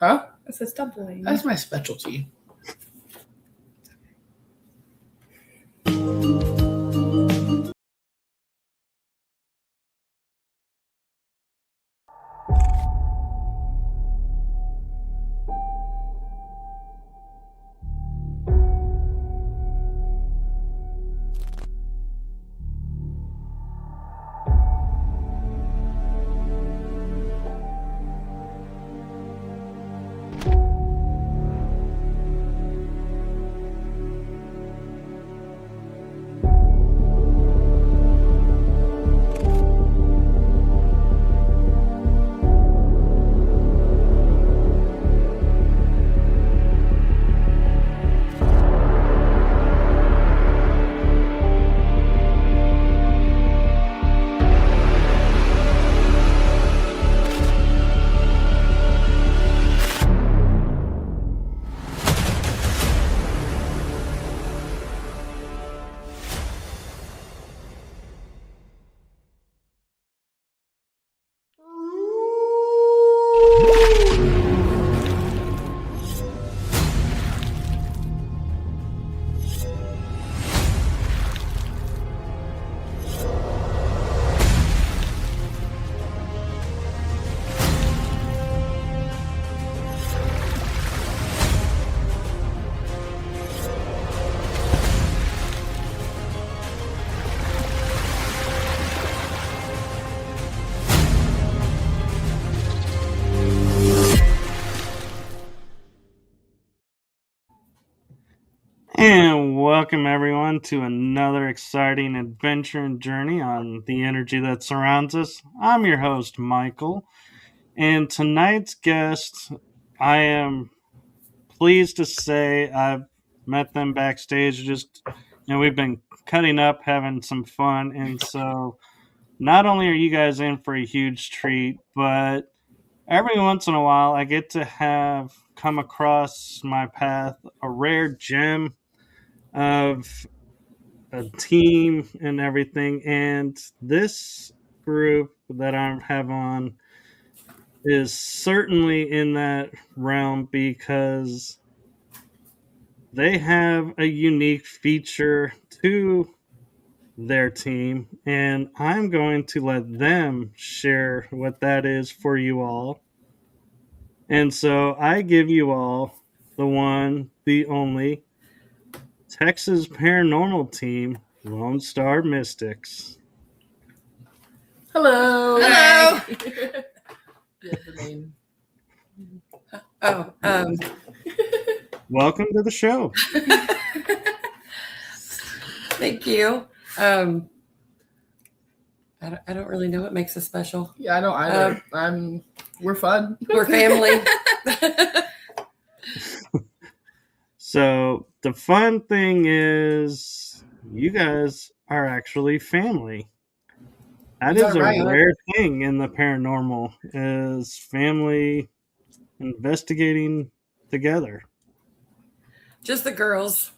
Huh? It says dumpling. That's my specialty. And welcome everyone to another exciting adventure and journey on the energy that surrounds us. I'm your host, Michael, and tonight's guest, I am pleased to say I've met them backstage. We've been cutting up, having some fun, and so not only are you guys in for a huge treat, but every once in a while I get to have come across my path a rare gem of a team and everything. And this group that I have on is certainly in that realm because they have a unique feature to their team, and I'm going to let them share what that is for you all. And so I give you all the one, the only Texas Paranormal Team, Lone Star Mystics. Hello. Hello. You have the name. Oh, Welcome to the show. thank you. I don't really know what makes us special. Yeah, I don't either. We're fun. We're family. So the fun thing is you guys are actually family. That is a right? rare thing in the paranormal, is family investigating together. Just the girls.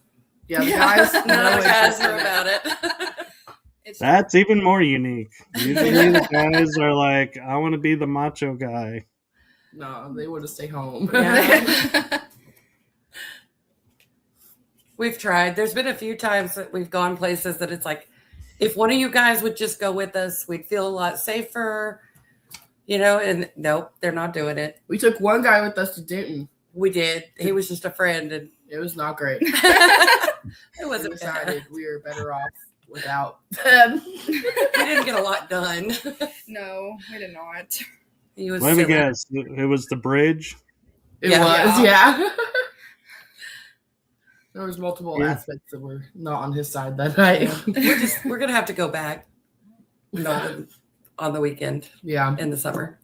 Yeah, the guys. None of the guys know about it. That's even more unique. Usually the guys are like, I want to be the macho guy. No, they want to stay home. Yeah. We've tried. There's been a few times that we've gone places that it's like, if one of you guys would just go with us, we'd feel a lot safer, and nope, they're not doing it. We took one guy with us to Denton. We did. He was just a friend, and it was not great. It wasn't we decided bad. we were better off without them. We didn't get a lot done. No, we did not. He was Let me silly. guess. It was the bridge? It Yeah. was, yeah. There was multiple Yeah. aspects that were not on his side that night. We're gonna have to go back. No, on the weekend. Yeah. In the summer.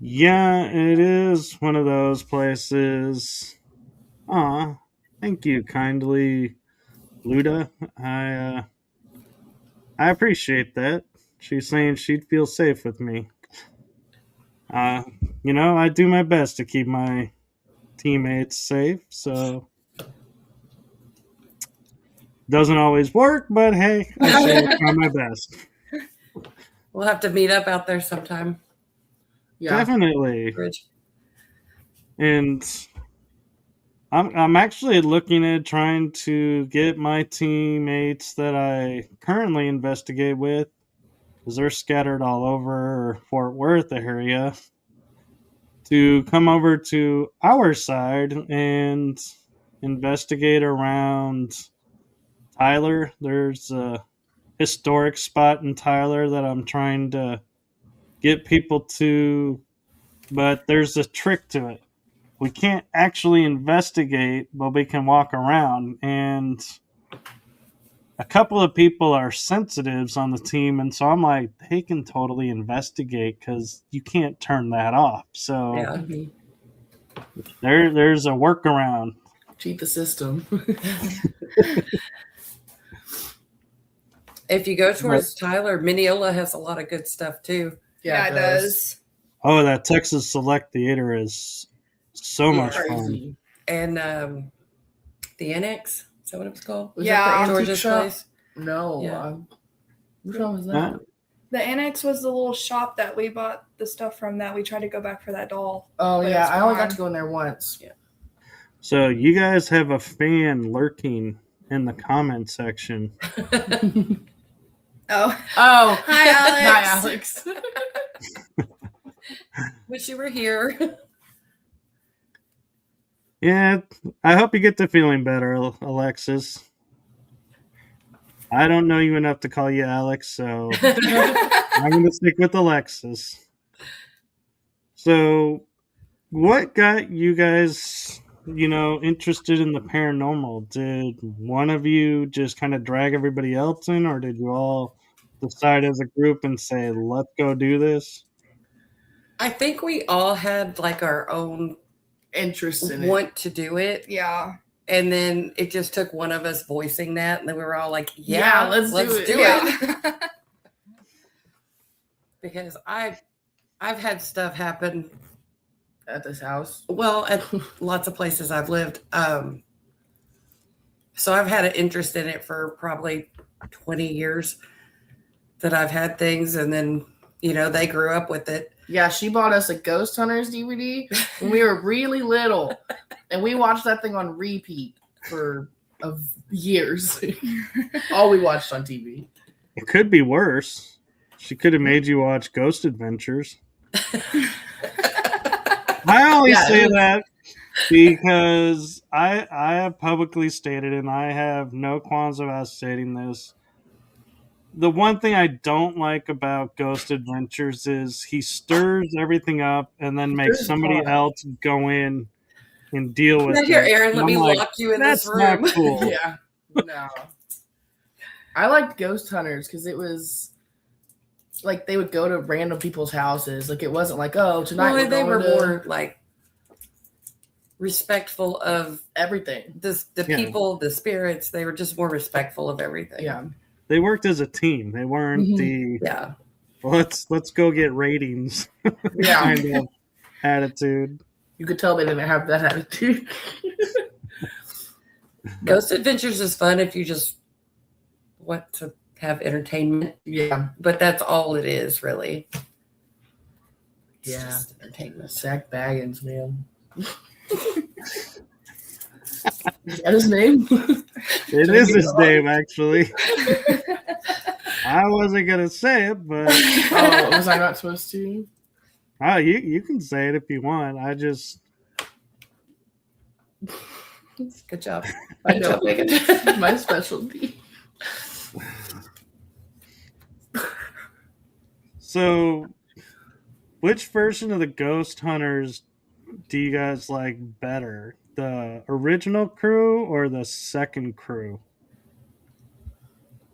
Yeah, it is one of those places. Aw, thank you kindly, Luda. I appreciate that. She's saying she'd feel safe with me. I do my best to keep my teammates safe, so doesn't always work, but hey, I try my best. We'll have to meet up out there sometime. Yeah. Definitely. Bridge. And I'm actually looking at trying to get my teammates that I currently investigate with, because they're scattered all over Fort Worth area, to come over to our side and investigate around Tyler. There's a historic spot in Tyler that I'm trying to get people to, but there's a trick to it. We can't actually investigate, but we can walk around. And a couple of people are sensitives on the team, and so I'm like, they can totally investigate because you can't turn that off. So Yeah. there's a workaround. Cheat the system. If you go towards Tyler, Mineola has a lot of good stuff too. Yeah, it does. Oh, that Texas Select Theater is so Yeah. much fun. Crazy. And the Annex, is that what it was called? Was Yeah. that the antique George's shop? place. No. Yeah. Which one was that? Huh? The Annex was the little shop that we bought the stuff from that we tried to go back for that doll. Oh, But yeah. it's I only gone. got to go in there once. So you guys have a fan lurking in the comment section. Oh. Oh. Hi, Alex. Hi, Alex. Wish you were here. Yeah, I hope you get to feeling better, Alexis. I don't know you enough to call you Alex, so I'm going to stick with Alexis. So, what got you guys, interested in the paranormal? Did one of you just kind of drag everybody else in, or did you all decide as a group and say, let's go do this? I think we all had like our own Interest in it. want to do it. Yeah. And then it just took one of us voicing that, and then we were all like, Yeah, "Yeah, let's do it." Yeah. Because I've had stuff happen. At this house. Well, at lots of places I've lived. So I've had an interest in it for probably 20 years that I've had things, and then they grew up with it. Yeah, she bought us a Ghost Hunters DVD when we were really little, and we watched that thing on repeat for years. All we watched on TV. It could be worse. She could have made you watch Ghost Adventures. I only say that because I have publicly stated, and I have no qualms about stating this. The one thing I don't like about Ghost Adventures is he stirs everything up and then makes somebody else go in and deal with it. Here, Aaron, let And me I'm like, lock you in that's this room. not cool. Yeah, no. I liked Ghost Hunters because it was like they would go to random people's houses. Like it wasn't like, oh, tonight Well, we're they going were to more like respectful of everything. the Yeah. people, the spirits. They were just more respectful of everything. Yeah. They worked as a team. They weren't the Yeah. let's go get ratings Yeah. kind of attitude. You could tell they didn't have that attitude. Ghost Adventures is fun if you just want to have entertainment, Yeah. but that's all it is, really. It's Yeah. just entertainment. Zach Baggins, man. Is that his name? It is his name, actually. I wasn't gonna say it, but Oh, was I not supposed to? you can say it if you want. I just Good job. I know. Good job, My specialty. so. Which version of the Ghost Hunters do you guys like better? The original crew or the second crew?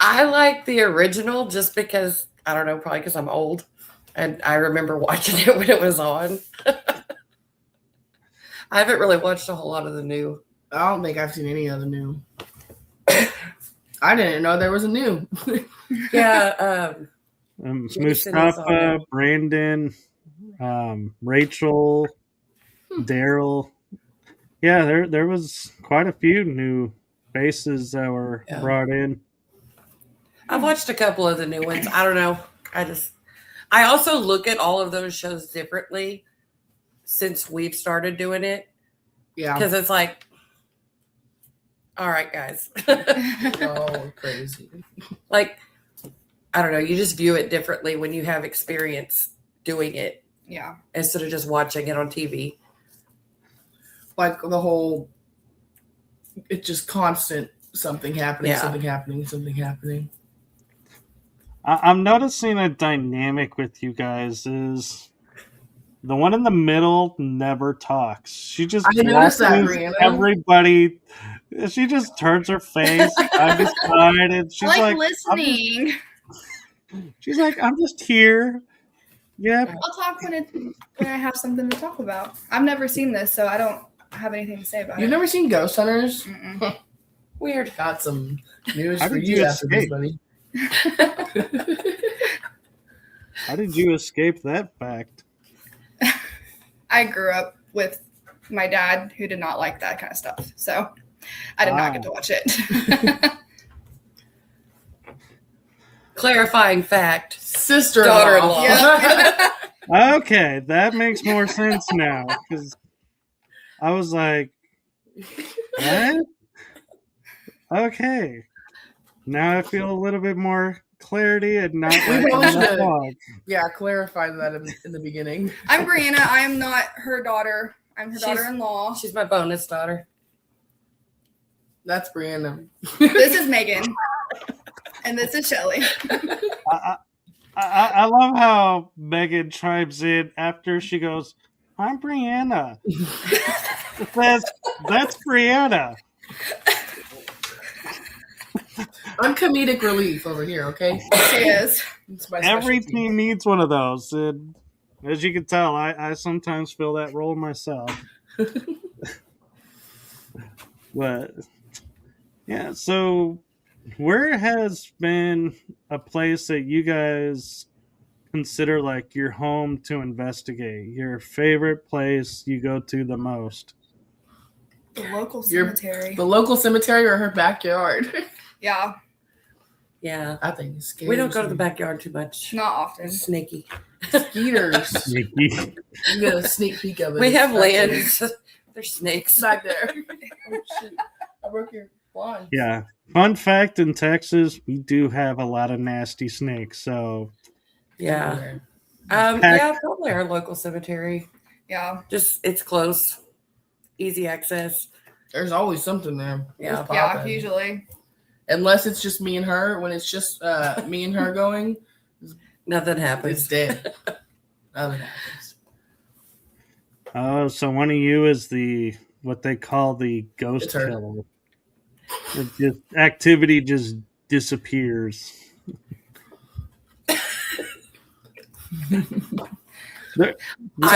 I like the original just because, I don't know, probably because I'm old and I remember watching it when it was on. I haven't really watched a whole lot of the new. I don't think I've seen any of the new. I didn't know there was a new. Yeah. Jason is on Mustafa, it. Brandon, Rachel, Daryl. Yeah, there was quite a few new faces that were brought in. I've watched a couple of the new ones. I don't know. I also look at all of those shows differently. since we've started doing it. Yeah. Because it's like, all right, guys. Oh, crazy. Like, I don't know. You just view it differently when you have experience doing it Yeah. instead of just watching it on TV. Like the whole, it's just constant something happening, Yeah. something happening, something happening. I'm noticing a dynamic with you guys is the one in the middle never talks. She just I noticed that, watches Brianna. everybody. She just turns her face side to side, and she's I like like, listening. she's like, I'm just here. Yep. I'll talk when I have something to talk about. I've never seen this, so I don't have anything to say about You've it. never seen Ghost Hunters? Mm-mm. Weird. Got some news How for did you you after this, escape? buddy. How did you escape that fact? I grew up with my dad who did not like that kind of stuff, so I did not get to watch it. Clarifying fact. Sister-in-law. Daughter-in-law. Yeah. Okay, that makes more sense now because I was like, what? Okay, now I feel a little bit more clarity and not like probably I'm not should. wrong. Yeah, clarify that in the beginning. I'm Brianna. I am not her daughter. I'm her She's- daughter-in-law. She's my bonus daughter. That's Brianna. This is Megan. And this is Shelly. I love how Megan chimes in after she goes, I'm Brianna. That's Brianna. I'm comedic relief over here, okay? She is. It's my Every specialty. team needs one of those. And as you can tell, I sometimes fill that role myself. But yeah, so where has been a place that you guys consider like your home to investigate? Your favorite place you go to the most? The local Your- cemetery. The local cemetery or her backyard? Yeah, Yeah. I think it's scary. We don't go to the backyard too much. not often. It's snaky. Skeeters. Nikki. You get a sneak peek of it. We have It's back land. There's snakes. there. Back there. Oh, shoot. I broke your blind. Yeah. Fun fact, in Texas, we do have a lot of nasty snakes. So Yeah. Yeah, probably our local cemetery. Yeah. Just it's close. Easy access. There's always something there. Yeah. There's Yeah, popping. usually. Unless it's just me and her. When it's just me and her going, Nothing it's happens. dead. Nothing happens. oh, so one of you is the what they call the ghost It's her. killer. Activity just disappears. I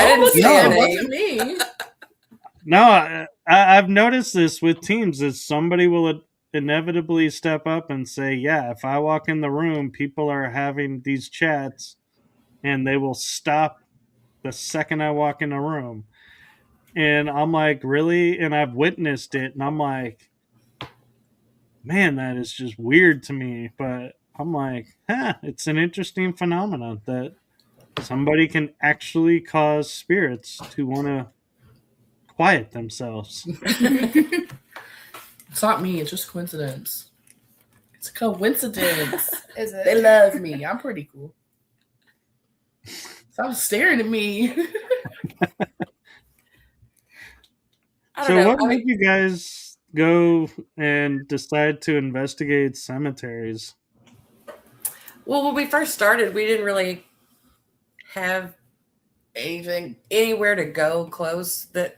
didn't see No. It any. wasn't me. No, I've noticed this with teams is somebody will inevitably step up and say, yeah, if I walk in the room, people are having these chats and they will stop the second I walk in the room. And I'm like, really? And I've witnessed it and I'm like, man, that is just weird to me. But I'm like, it's an interesting phenomenon that somebody can actually cause spirits to want to quiet themselves. It's not me. It's just coincidence. It's a coincidence. Is They it? love me. I'm pretty cool. Stop staring at me. I So don't know. what made you guys go and decide to investigate cemeteries? Well, when we first started, we didn't really have Anything. anywhere to go close that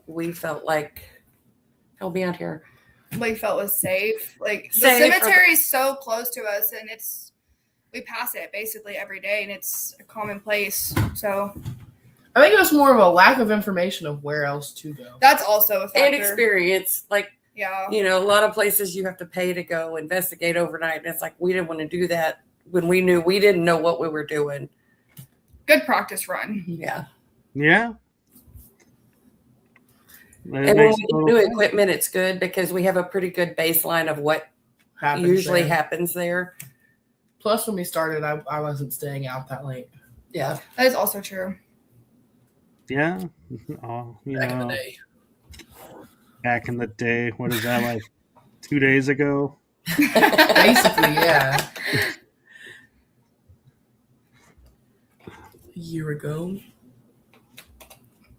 we felt like, help me out here. We felt was safe. Like the Safe or- cemetery is so close to us, and we pass it basically every day, and it's a common place. So I think it was more of a lack of information of where else to go. that's also a factor. And experience. Like, Yeah. you know, a lot of places you have to pay to go investigate overnight. And it's like, we didn't want to do that when we knew we didn't know what we were doing. Good practice run. Yeah. Yeah. That And when makes we total do sense. equipment, it's good because we have a pretty good baseline of what Happens usually there. happens there. Plus, when we started, I wasn't staying out that late. Yeah. That is also true. Yeah. Oh, Back in the day. back in the day. What is that, like 2 days ago? Basically, yeah. A year ago.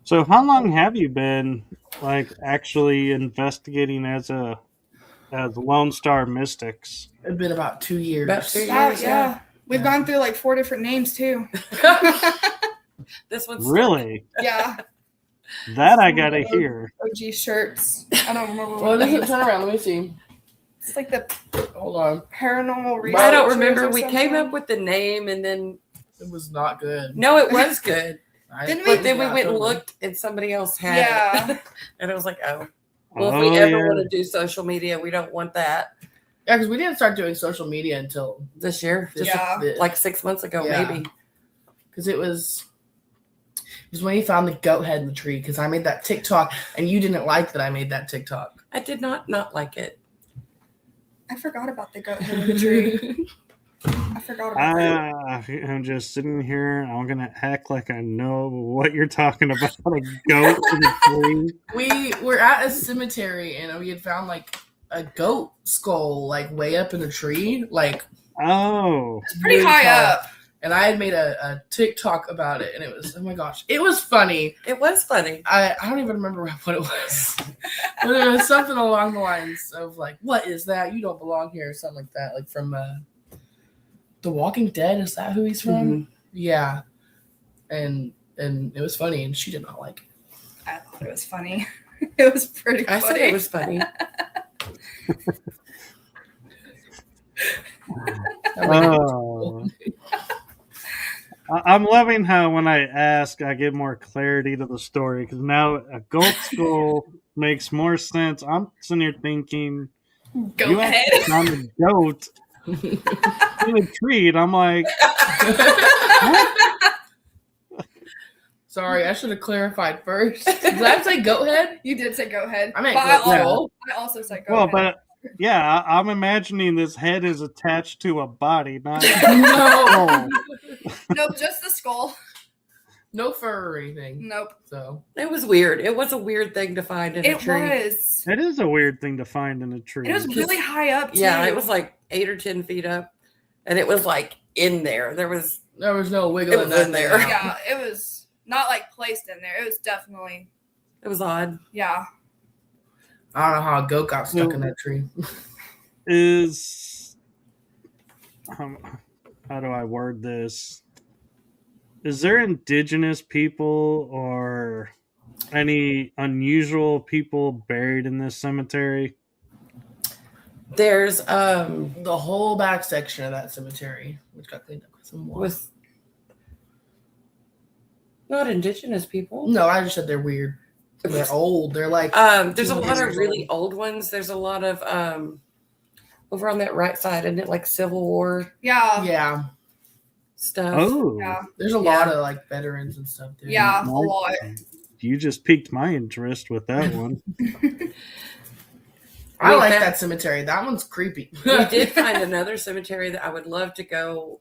So how long have you been like actually investigating as Lone Star Mystics? It's been about 2 years. About 2 Yeah, years. yeah. We've Yeah. gone through like 4 different names too. This one's Really? Yeah. That I gotta hear. OG shirts. I don't remember Well, what this it is, turn around. Let me see. It's like the Hold on. paranormal research. I don't remember. We came up with the name and then It was not good. no, it was good. Didn't But then we Yeah, went and totally. looked and somebody else had Yeah. it. And I was like, oh. Well, if Oh, we ever yeah. want to do social media, we don't want that Yeah, because we didn't start doing social media until this year. Just Yeah. like 6 months ago, Yeah. maybe. because it was when you found the goat head in the tree. Because I made that TikTok and you didn't like that I made that TikTok. I did not like it. I forgot about the goat head in the tree. I forgot about that. I'm just sitting here. I'm gonna act like I know what you're talking about. A goat in a tree. We were at a cemetery and we had found like a goat skull like way up in a tree, like Oh, It's pretty really high tall. up. And I had made a TikTok about it, and it was, oh my gosh, it was funny. It was funny. I don't even remember what it was, but it was something along the lines of like, "What is that? You don't belong here," or something like that. Like from The Walking Dead. Is that who he's from? Mhm. Yeah, and it was funny, and she did not like it. I thought it was funny. It was pretty I funny. said it was funny. I'm like, oh. I'm loving how when I ask, I get more clarity to the story because now a goat skull makes more sense. I'm sitting here thinking, Go you ahead. actually found a goat in a tree, and I'm like, Sorry, I should have clarified first. Did I say goat head? You did say goat head. I meant but goat Yeah. skull. I also said goat well, head. but yeah, I'm imagining this head is attached to a body, not. No, Nope, just the skull. no fur or anything. Nope. So It was weird. It was a weird thing to find in a It tree. was. It is a weird thing to find in a tree. It was really high up, too. Yeah, it was like 8 or 10 feet up, and it was like in there. There was there was no wiggle It in was that in thing there. out. Yeah, it was not like placed in there. It was definitely, it was odd. yeah. I don't know how a goat got stuck in that tree. Is how do I word this? Is there indigenous people or any unusual people buried in this cemetery? There's The whole back section of that cemetery, which got cleaned up with some water. with not indigenous people. No, I just said they're weird. They're old. They're like There's a 200 lot of years really old ones. There's a lot of over on that right side, isn't it like Civil War Yeah. yeah. stuff? Oh, Yeah. There's a Yeah. lot of like veterans and stuff there. Yeah, a Nice. lot. You just piqued my interest with that one. I We like found- that cemetery. That one's creepy. We did find another cemetery that I would love to go,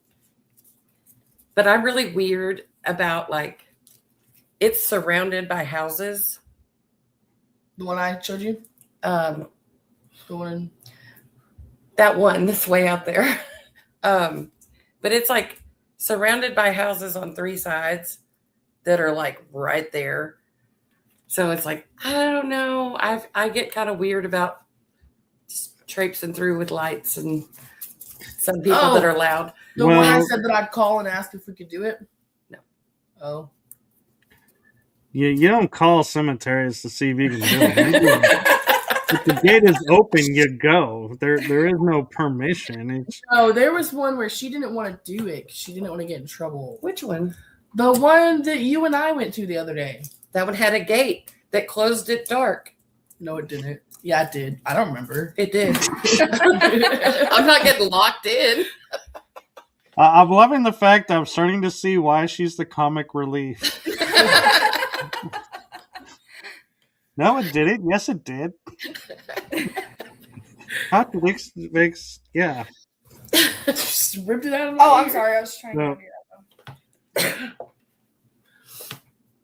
but I'm really weird about like it's surrounded by houses. The one I showed you. Um, The one. that one that's way out there. But it's like surrounded by houses on 3 sides that are like right there. So it's like, I don't know. I get kind of weird about just traipsing through with lights and some people that are loud. The one I Well- said that I'd call and ask if we could do it. No. Oh. You don't call cemeteries to see if you can do it. If the gate is open, you go. There is no permission. It's Oh, there was one where she didn't want to do it. She didn't want to get in trouble. Which one? The one that you and I went to the other day. That one had a gate that closed at dark. No, it didn't. Yeah, it did. I don't remember. It did. I'm not getting locked in. I'm loving the fact I'm starting to see why she's the comic relief. No, it didn't. Yes, it did. Contradicts, yeah. Just ripped it out of Oh, I'm sorry. I was trying No. to figure it out.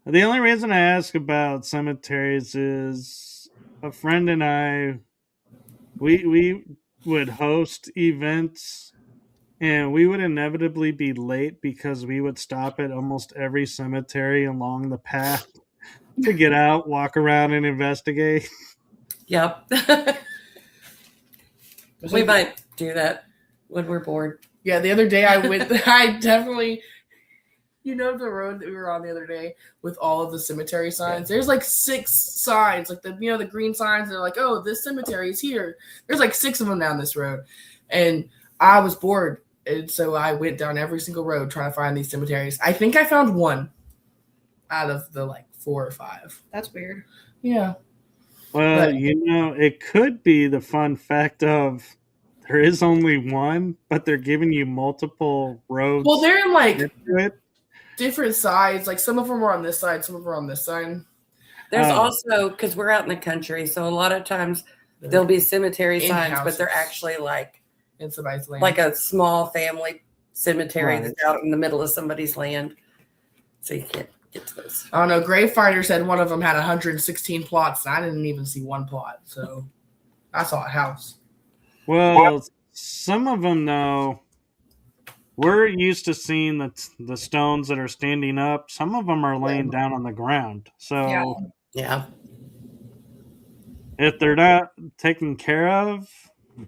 The only reason I ask about cemeteries is a friend and I, we would host events and we would inevitably be late because we would stop at almost every cemetery along the path to get out, walk around, and investigate. Yep. There's We like- might do that when we're bored. Yeah, the other day I went. I definitely. You know the road that we were on the other day with all of the cemetery signs? There's like 6 signs, like the green signs. They're like, oh, this cemetery is here. There's like 6 of them down this road. And I was bored. And so I went down every single road trying to find these cemeteries. I think I found one out of the like 4 or 5. That's weird. Yeah. Well, But- it could be the fun fact of there is only one, but they're giving you multiple roads. Well, they're in like into it. different sides. Like some of them are on this side, some of them are on this side. There's Oh. also, because we're out in the country, so a lot of times there'll be cemetery In signs, but they're houses. actually like In somebody's land. a small family cemetery Right. that's out in the middle of somebody's land. So you can't get to those. I don't know. Gravefinder said one of them had 116 plots, and I didn't even see one plot. So I saw a house. Well, some of them, though, we're used to seeing the stones that are standing up. Some of them are laying down on the ground. So Yeah. Yeah. if they're not taken care of,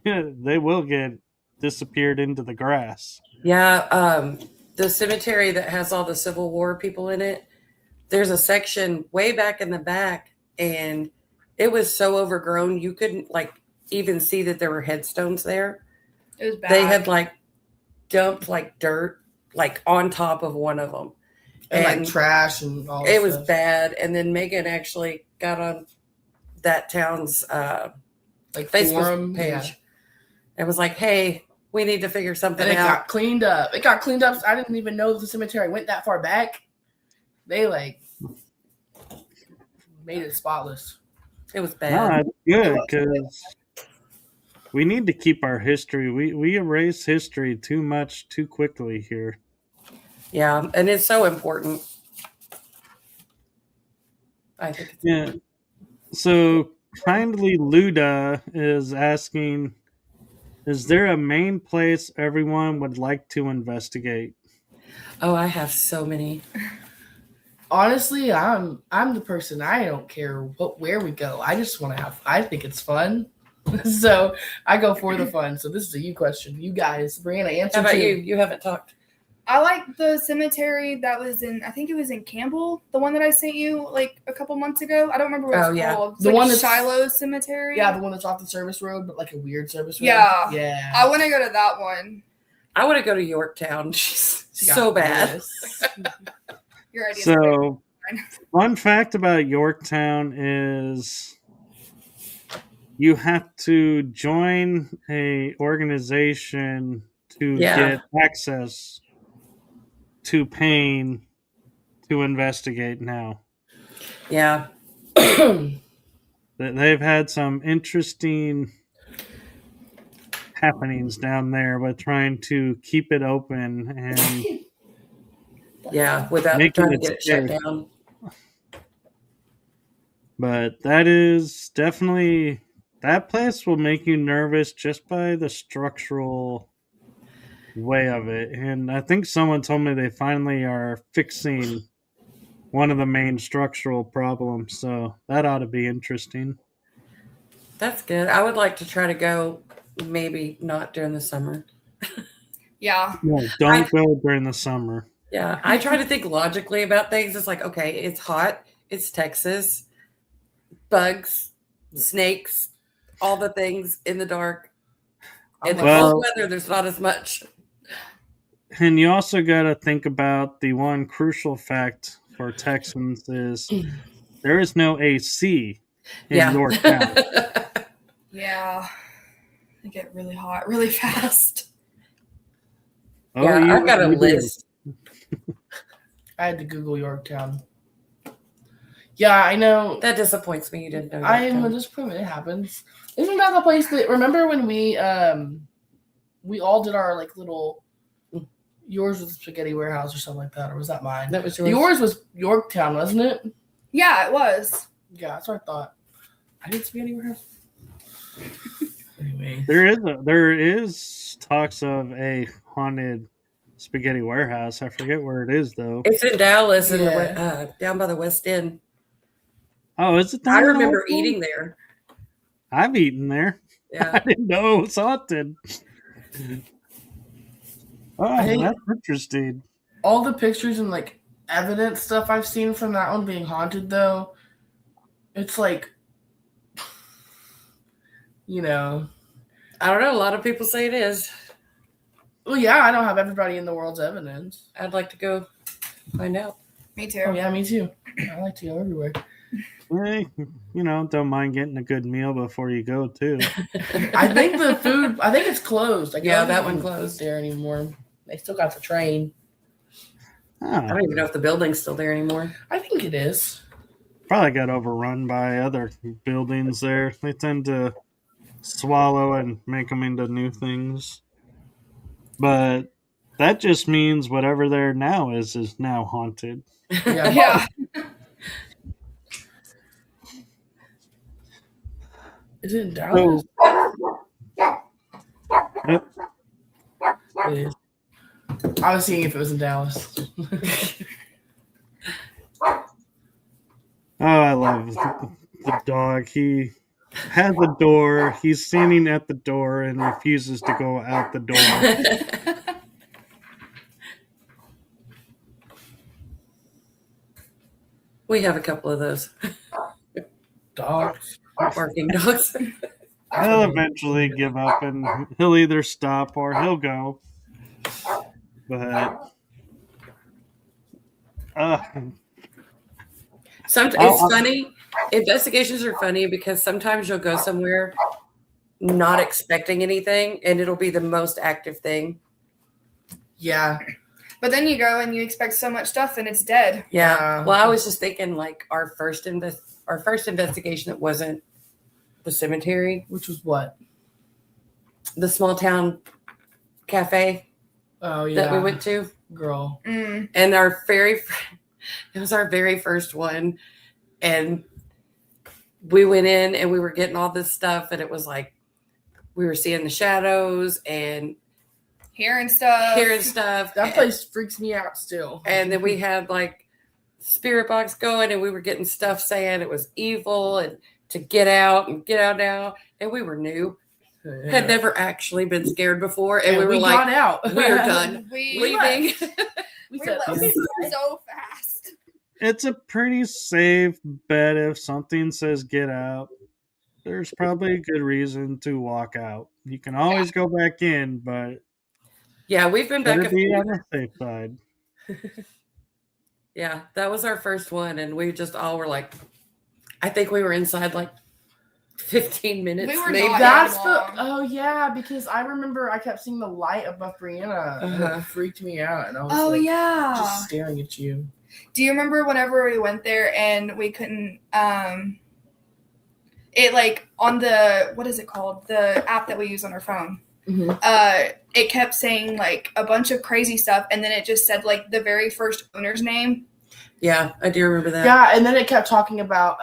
they will get disappeared into the grass. Yeah. The cemetery that has all the Civil War people in it, there's a section way back in the back, and it was so overgrown you couldn't like even see that there were headstones there. It was bad. They had like dumped like dirt like on top of one of them. And, And like trash and all It that was stuff. bad. And then Megan actually got on that town's Like Facebook forum page yeah. and was like, hey, we need to figure something And it out. got cleaned up. It got cleaned up. I didn't even know the cemetery went that far back. They like made it spotless. It was No, bad. that's good because we need to keep our history. We erase history too much too quickly here. Yeah. And it's so important. I think it's Yeah. So kindly Luda is asking, is there a main place everyone would like to investigate? Oh, I have so many. Honestly, I'm the person. I don't care where we go. I just want to have. I think it's fun, so I go for the fun. So this is a you question. You guys, Brianna, answer. How about too. you? You haven't talked. I like the cemetery that was in, I think it was in Campbell, the one that I sent you like a couple months ago. I don't remember what it's Oh, yeah. called. It's The like one a that's- Shiloh Cemetery. Yeah, the one that's off the service road, but like a weird service road. Yeah. Yeah. I want to go to that one. I want to go to Yorktown. She got So bad. this. Your idea. So, fun fact about Yorktown is you have to join a organization to Yeah. get access to paying to investigate now. Yeah. They've had some interesting happenings down there with trying to keep it open and Yeah. Without Making trying to it get it shut scary. down. but that is definitely that place will make you nervous just by the structural way of it. And I think someone told me they finally are fixing one of the main structural problems, so that ought to be interesting. That's good. I would like to try to go, maybe not during the summer. Yeah. No, don't go during the summer. Yeah. I try to think logically about things. It's like, okay, it's hot. It's Texas. Bugs, snakes, all the things in the dark. In the Well- cold weather, there's not as much. And you also got to think about the one crucial fact for Texans is there is no AC in Yeah. Yorktown. Yeah. They get really hot really fast. Oh, Yeah, I've got a you do. list. I had to Google Yorktown. Yeah, I know. That disappoints me. You didn't know. I am Yorktown. a disappointment. It happens. Isn't that the place that? Remember when we all did our like little yours was Spaghetti Warehouse or something like that, or was that mine? That was yours. Yours was Yorktown, wasn't it? Yeah, it was. Yeah, that's what I thought. I did Spaghetti Warehouse. Anyway, There is talks of a haunted Spaghetti Warehouse. I forget where it is though. It's in Dallas, Yeah. down by the West End. Oh, is it? I down in remember Oakland? eating there. I've eaten there. I Yeah. didn't know it was haunted. Oh, think- that's interesting. all the pictures and like evidence stuff I've seen from that one being haunted, though, it's like, you know, I don't know. A lot of people say it is. well, yeah, I don't have everybody in the world's evidence. I'd like to go find out. Me too. Oh, yeah, me too. I like to go everywhere. Hey, don't mind getting a good meal before you go too. I think the food, I think it's closed. Like, Yeah, I don't that think one closed. there anymore. They still got the train. I Oh, don't even know if the building's still there anymore. I think it is. probably got overrun by other buildings there. They tend to swallow and make them into new things. But that just means whatever there now is now haunted. Yeah. Yeah. Is it in Dallas? Yep. It is. I was seeing if it was in Dallas. Oh, I love the dog. He has a door. He's standing at the door and refuses to go out the door. We have a couple of those Dogs. barking dogs. He'll eventually give up and he'll either stop or he'll go. But It's funny. Investigations are funny because sometimes you'll go somewhere not expecting anything and it'll be the most active thing. Yeah. But then you go and you expect so much stuff and it's dead. Yeah. Well, I was just thinking like our first investigation that wasn't the cemetery, Which was what? the small town cafe Oh, yeah. that we went to. Girl. Mm. And it was our very first one. And we went in and we were getting all this stuff and it was like, we were seeing the shadows and Hearing stuff. That place freaks me out still. And then we had like spirit box going and we were getting stuff saying it was evil and to get out now. And we were new, had never actually been scared before. And we were like, got out. we're done. We Leaving. We we said, left so fast. it's a pretty safe bet if something says get out. There's probably a good reason to walk out. You can always go back in, but Yeah, we've been back. better be on the safe side. Yeah, that was our first one. And we just all were like, I think we were inside like 15 minutes. We were maybe. not. That's long. oh yeah, because I remember I kept seeing the light above Brianna and Uh-huh. it freaked me out and I was Oh like, yeah. just staring at you. Do you remember whenever we went there and we couldn't it like on the what is it called? The app that we use on our phone. Mm-hmm. It kept saying like a bunch of crazy stuff and then it just said like the very first owner's name. Yeah, I do remember that. Yeah, and then it kept talking about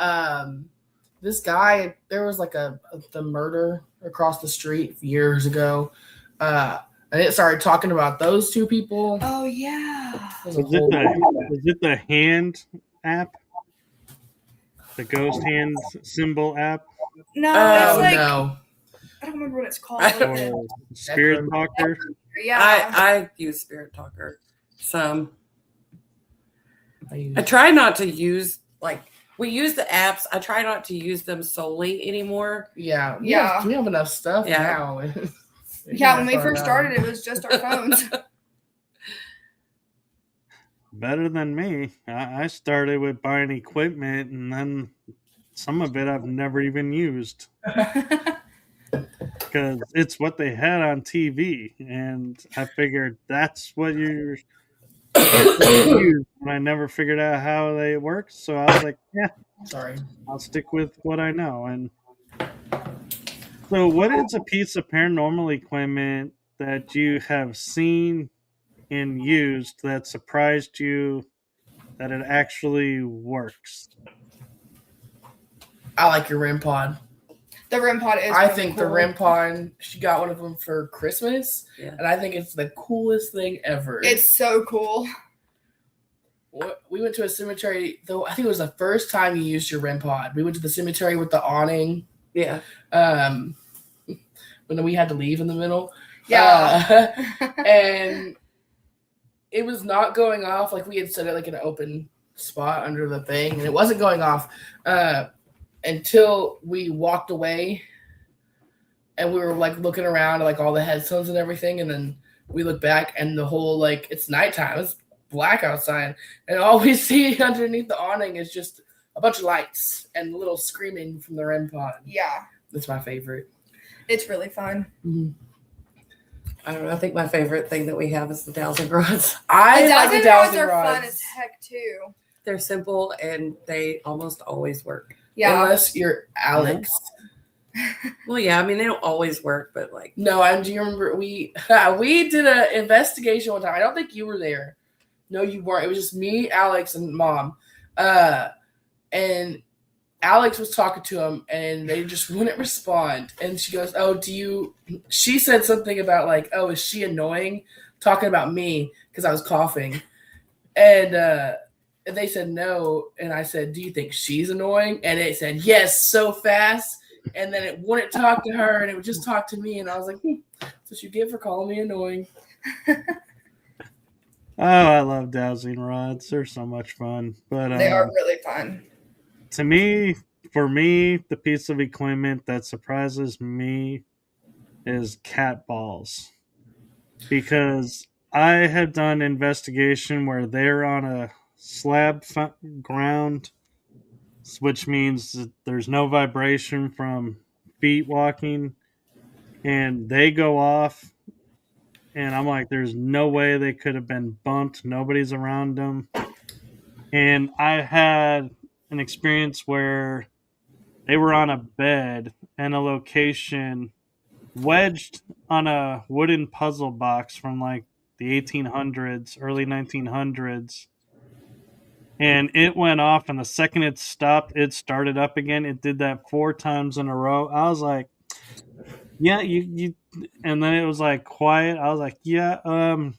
this guy. There was like the murder across the street years ago, and it started talking about those two people. Oh yeah. It was a Is it whole- is it the hand app? The ghost hand symbol app? No, Oh, it's like no. I don't remember what it's called. I don't Or Spirit Talker? Yeah. I use Spirit Talker some. I I try not to use like we use the apps. I try not to use them solely anymore. Yeah, Yeah. We have enough stuff Yeah. now. Yeah, when we first started it was just our phones. Better than me. I started with buying equipment and then some of it I've never even used because it's what they had on TV. And I figured that's what you're use. And I never figured out how they work. So I was like, yeah, Sorry. I'll stick with what I know. And so, what is a piece of paranormal equipment that you have seen and used that surprised you that it actually works? I like your REM pod. The REM pod is I really think cool. the REM pod, she got one of them for Christmas, Yeah. and I think it's the coolest thing ever. It's so cool. We went to a cemetery, though. I think it was the first time you used your REM pod. We went to the cemetery with the awning. Yeah. When we had to leave in the middle. Yeah. And it was not going off. Like, we had set it like an open spot under the thing, and it wasn't going off until we walked away, and we were like looking around at like all the headstones and everything, and then we looked back, and the whole, like, it's nighttime. It's black outside, and all we see underneath the awning is just a bunch of lights and little screaming from the REM pod. Yeah. That's my favorite. It's really fun. Mm-hmm. I don't know. I think my favorite thing that we have is the dowsing rods. I The like the dowsing rods dowsing are rods. fun as heck too. They're simple and they almost always work. Yeah. Unless you're Alex. Well, yeah, I mean, they don't always work, but like. No, and do you remember we did an investigation one time. I don't think you were there. No, you weren't. It was just me, Alex, and Mom. And Alex was talking to him, and they just wouldn't respond. And she goes, "Oh, do you?" She said something about like, "Oh, is she annoying?" Talking about me because I was coughing, and they said no. And I said, "Do you think she's annoying?" And it said yes so fast, and then it wouldn't talk to her, and it would just talk to me. And I was like, "That's what you get for calling me annoying." Oh, I love dowsing rods. They're so much fun. But They are really fun. for me, the piece of equipment that surprises me is cat balls. Because I have done investigation where they're on a slab ground, which means that there's no vibration from feet walking, and they go off. And I'm like, there's no way they could have been bumped. Nobody's around them. And I had an experience where they were on a bed in a location wedged on a wooden puzzle box from like the 1800s, early 1900s. And it went off, and the second it stopped, it started up again. It did that 4 times in a row. I was like, yeah, you and then it was like quiet. I was like, yeah, I'm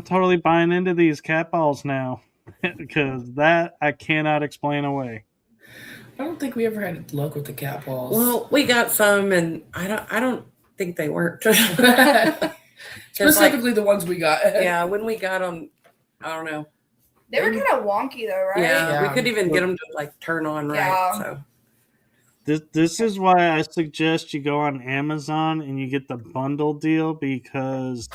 totally buying into these cat balls now because that I cannot explain away. I don't think we ever had luck with the cat balls. Well, we got some, and I don't think they worked. Specifically, the ones we got. Yeah, when we got them, I don't know. They were kind of wonky though, right? Yeah, we Yeah. couldn't even get them to like turn on right. Yeah. So This is why I suggest you go on Amazon and you get the bundle deal, because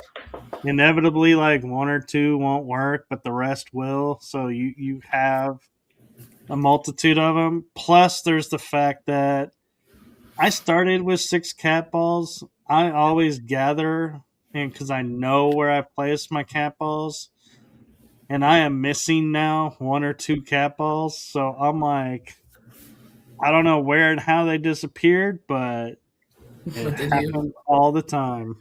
inevitably like 1 or 2 won't work, but the rest will. So you have a multitude of them. Plus, there's the fact that I started with 6 cat balls. I always gather, and because I know where I've placed my cat balls, and I am missing now 1 or 2 cat balls. So I'm like, I don't know where and how they disappeared, but it What they do. happened all the time.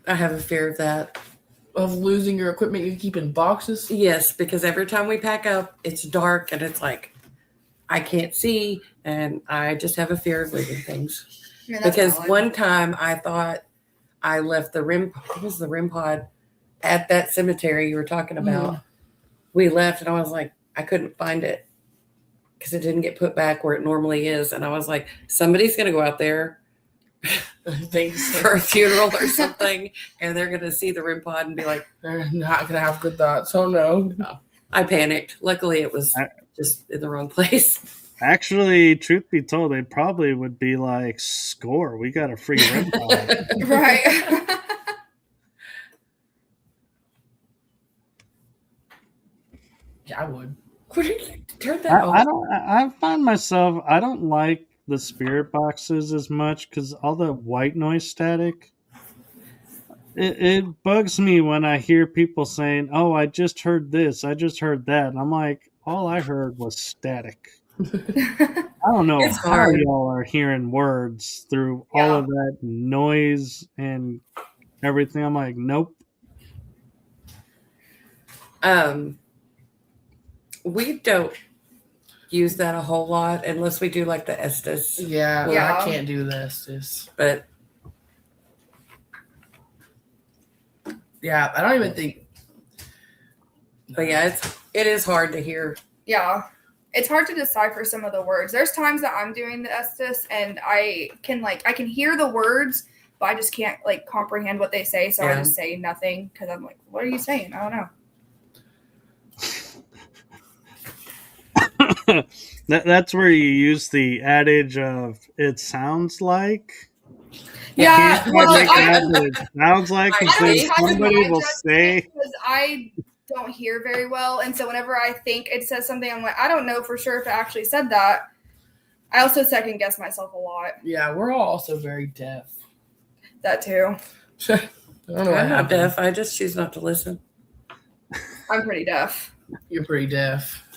I have a fear of that. Of losing your equipment you keep in boxes. Yes, because every time we pack up, it's dark and it's like I can't see, and I just have a fear of losing things. I mean, that's Because valid. one time I thought I left the REM pod at that cemetery you were talking about. We left, and I was like, I couldn't find it because it didn't get put back where it normally is. And I was like, somebody's going to go out there Things for a funeral or something, and they're going to see the REM pod and be like, they're not gonna have good thoughts. Oh no. I panicked. Luckily, it was just in the wrong place. Actually, truth be told, they probably would be like, score, we got a free REM pod. Right. Yeah, I would. Turn that off. I find myself, I don't like the spirit boxes as much because all the white noise static. It bugs me when I hear people saying, "Oh, I just heard this, I just heard that," and I'm like, all I heard was static. I don't know It's how hard. y'all are hearing words through all of that noise and everything. I'm like, nope. We don't use that a whole lot unless we do like the Estes. Yeah, Yeah. I can't do this. But Yeah, I don't even think. yeah, it is hard to hear. Yeah. It's hard to decipher some of the words. There's times that I'm doing the Estes and I can hear the words, but I just can't like comprehend what they say. So I just say nothing because I'm like, what are you saying? I don't know. That's where you use the adage of "it sounds like." Yeah, You well, can't make it I up what it sounds like, I because don't then think somebody will say, because I don't hear very well, and so whenever I think it says something, I'm like, I don't know for sure if it actually said that. I also second guess myself a lot. Yeah, we're all also very deaf. That too. I don't know what I'm not happened. deaf. I just choose not to listen. I'm pretty deaf. You're pretty deaf.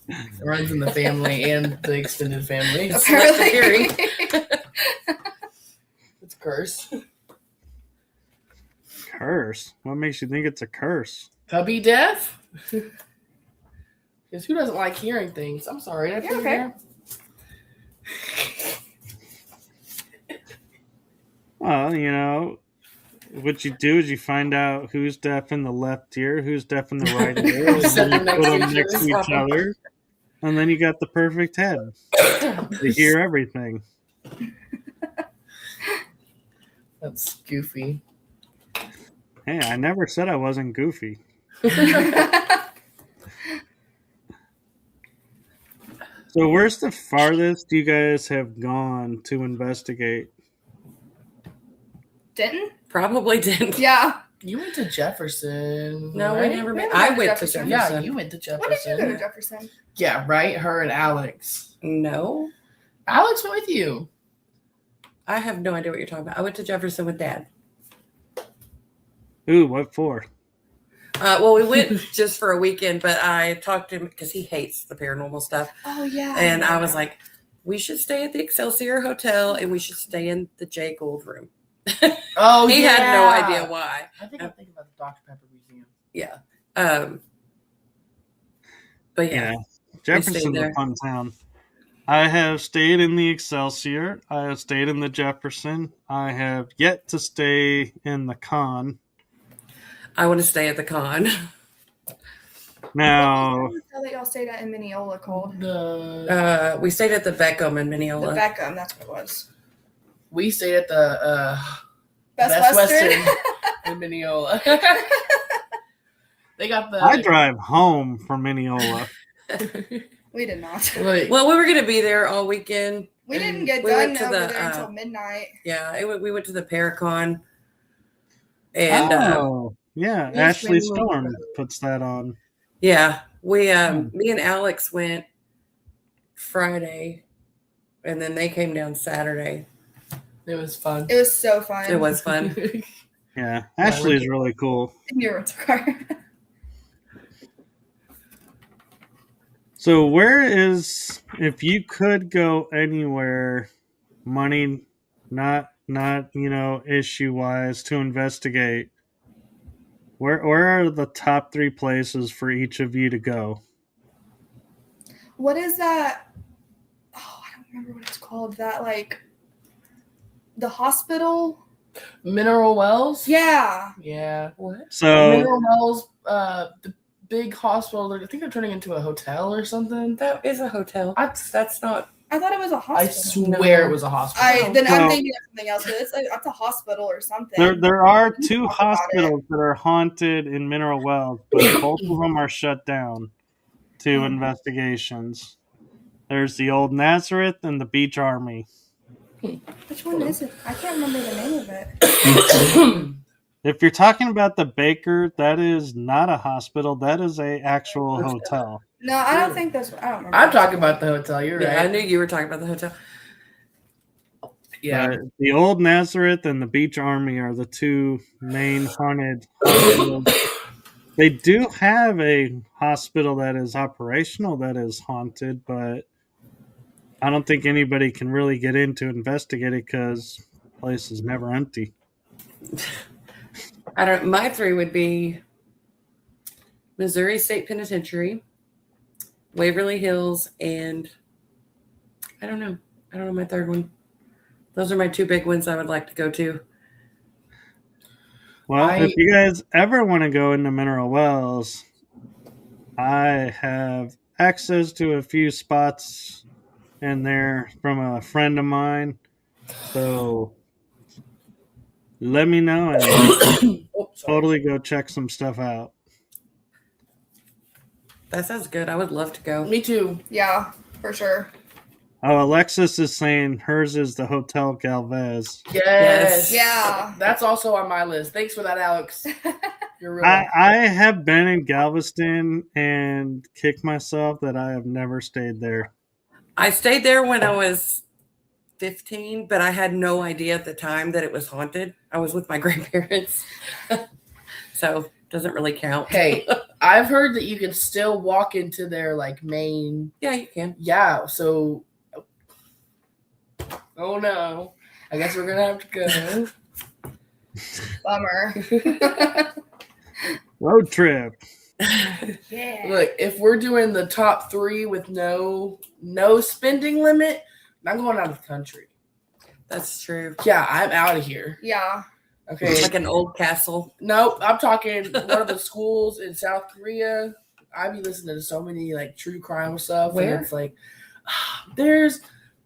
It runs in the family and the extended family. Apparently. It's a curse. "Curse? What makes you think it's a curse?" Cubby deaf? Because who doesn't like hearing things? I'm sorry. Did I You're put your okay. hair? Well, what you do is you find out who's deaf in the left ear, who's deaf in the right ear, and Set then you them put them next next to to each other, and then you got the perfect head to hear everything. That's goofy. Hey, I never said I wasn't goofy. So where's the farthest you guys have gone to investigate? Denton? Probably didn't. Yeah. You went to Jefferson. No, right? we never We met. haven't I been to went to Jefferson. Jefferson. Yeah, you went to Jefferson. When did you go to Jefferson? Yeah, right? Her and Alex. No, Alex went with you. I have no idea what you're talking about. I went to Jefferson with Dad. Ooh, what for? Well, we went just for a weekend, but I talked to him because he hates the paranormal stuff. Oh, yeah. And I was like, we should stay at the Excelsior Hotel and we should stay in the Jay Gould room. Oh, He yeah. had no idea why. I think I'm thinking about the Dr. Pepper Museum. Yeah. But yeah. Jefferson's there. a fun town. I have stayed in the Excelsior. I have stayed in the Jefferson. I have yet to stay in the Con. I want to stay at the con. Now, What was the hotel that y'all stayed at in Mineola called? We stayed at the Beckham in The Mineola. Beckham, that's what it was. We stayed at the Best Western. in Mineola. They got the. I drive home from Mineola. We did not. Like, Well, we were going to be there all weekend. We didn't get We done went to over the, there until midnight. Yeah, we went to the Paracon. And yeah, Yes, Ashley Mineola. Storm puts that on. yeah, we me and Alex went Friday, and then they came down Saturday. it was fun. It was so fun. It was fun. Yeah, Ashley's really cool. In your rental car. So where is, if you could go anywhere, money not issue wise, to investigate, where are the top 3 places for each of you to go? What is that? Oh, I don't remember what it's called. That like the hospital? Mineral Wells? Yeah. Yeah. What? So Mineral Wells, the big hospital. I think they're turning into a hotel or something. That is a hotel. That's not. I thought it was a I hospital. swear No. it was a hospital. I'm Well- thinking of something else. But it's like that's a hospital or something. there are 2 Talk about hospitals that are haunted in Mineral Wells, but both of them are shut down to investigations. There's the Old Nazareth and the Beach Army. Which one is it? I can't remember the name of it. If you're talking about the Baker, that is not a hospital. That is a actual hotel. No, I don't think that's. I don't remember. I'm talking about the hotel. You're Yeah, I right. knew you were talking about the hotel. Yeah. But the Old Nazareth and the Beach Army are the 2 main haunted hospitals. They do have a hospital that is operational that is haunted, but I don't think anybody can really get in to investigate it because the place is never empty. I don't. My 3 would be Missouri State Penitentiary, Waverly Hills, and I don't know. I don't know my 3rd one. Those are my 2 big ones I would like to go to. Well, if you guys ever want to go into Mineral Wells, I have access to a few spots in there from a friend of mine. So let me know and totally go check some stuff out. That sounds good. I would love to go. Me too. Yeah, for sure. Oh, Alexis is saying hers is the Hotel Galvez. Yes. Yeah. That's also on my list. Thanks for that, Alex. You're really I have been in Galveston and kicked myself that I have never stayed there. I stayed there when I was 15, but I had no idea at the time that it was haunted. I was with my grandparents. So doesn't really count. Hey, I've heard that you can still walk into their like main. Yeah, you can. Yeah, so. Oh no! I guess we're gonna have to go. Bummer. Road trip. Yeah. Look, if we're doing the top 3 with no spending limit, I'm going out of the country. That's true. Yeah, I'm out of here. Yeah. Okay. It's like an old castle. Nope, I'm talking one of the schools in South Korea. I be listening to so many like true crime stuff. Where? And it's like,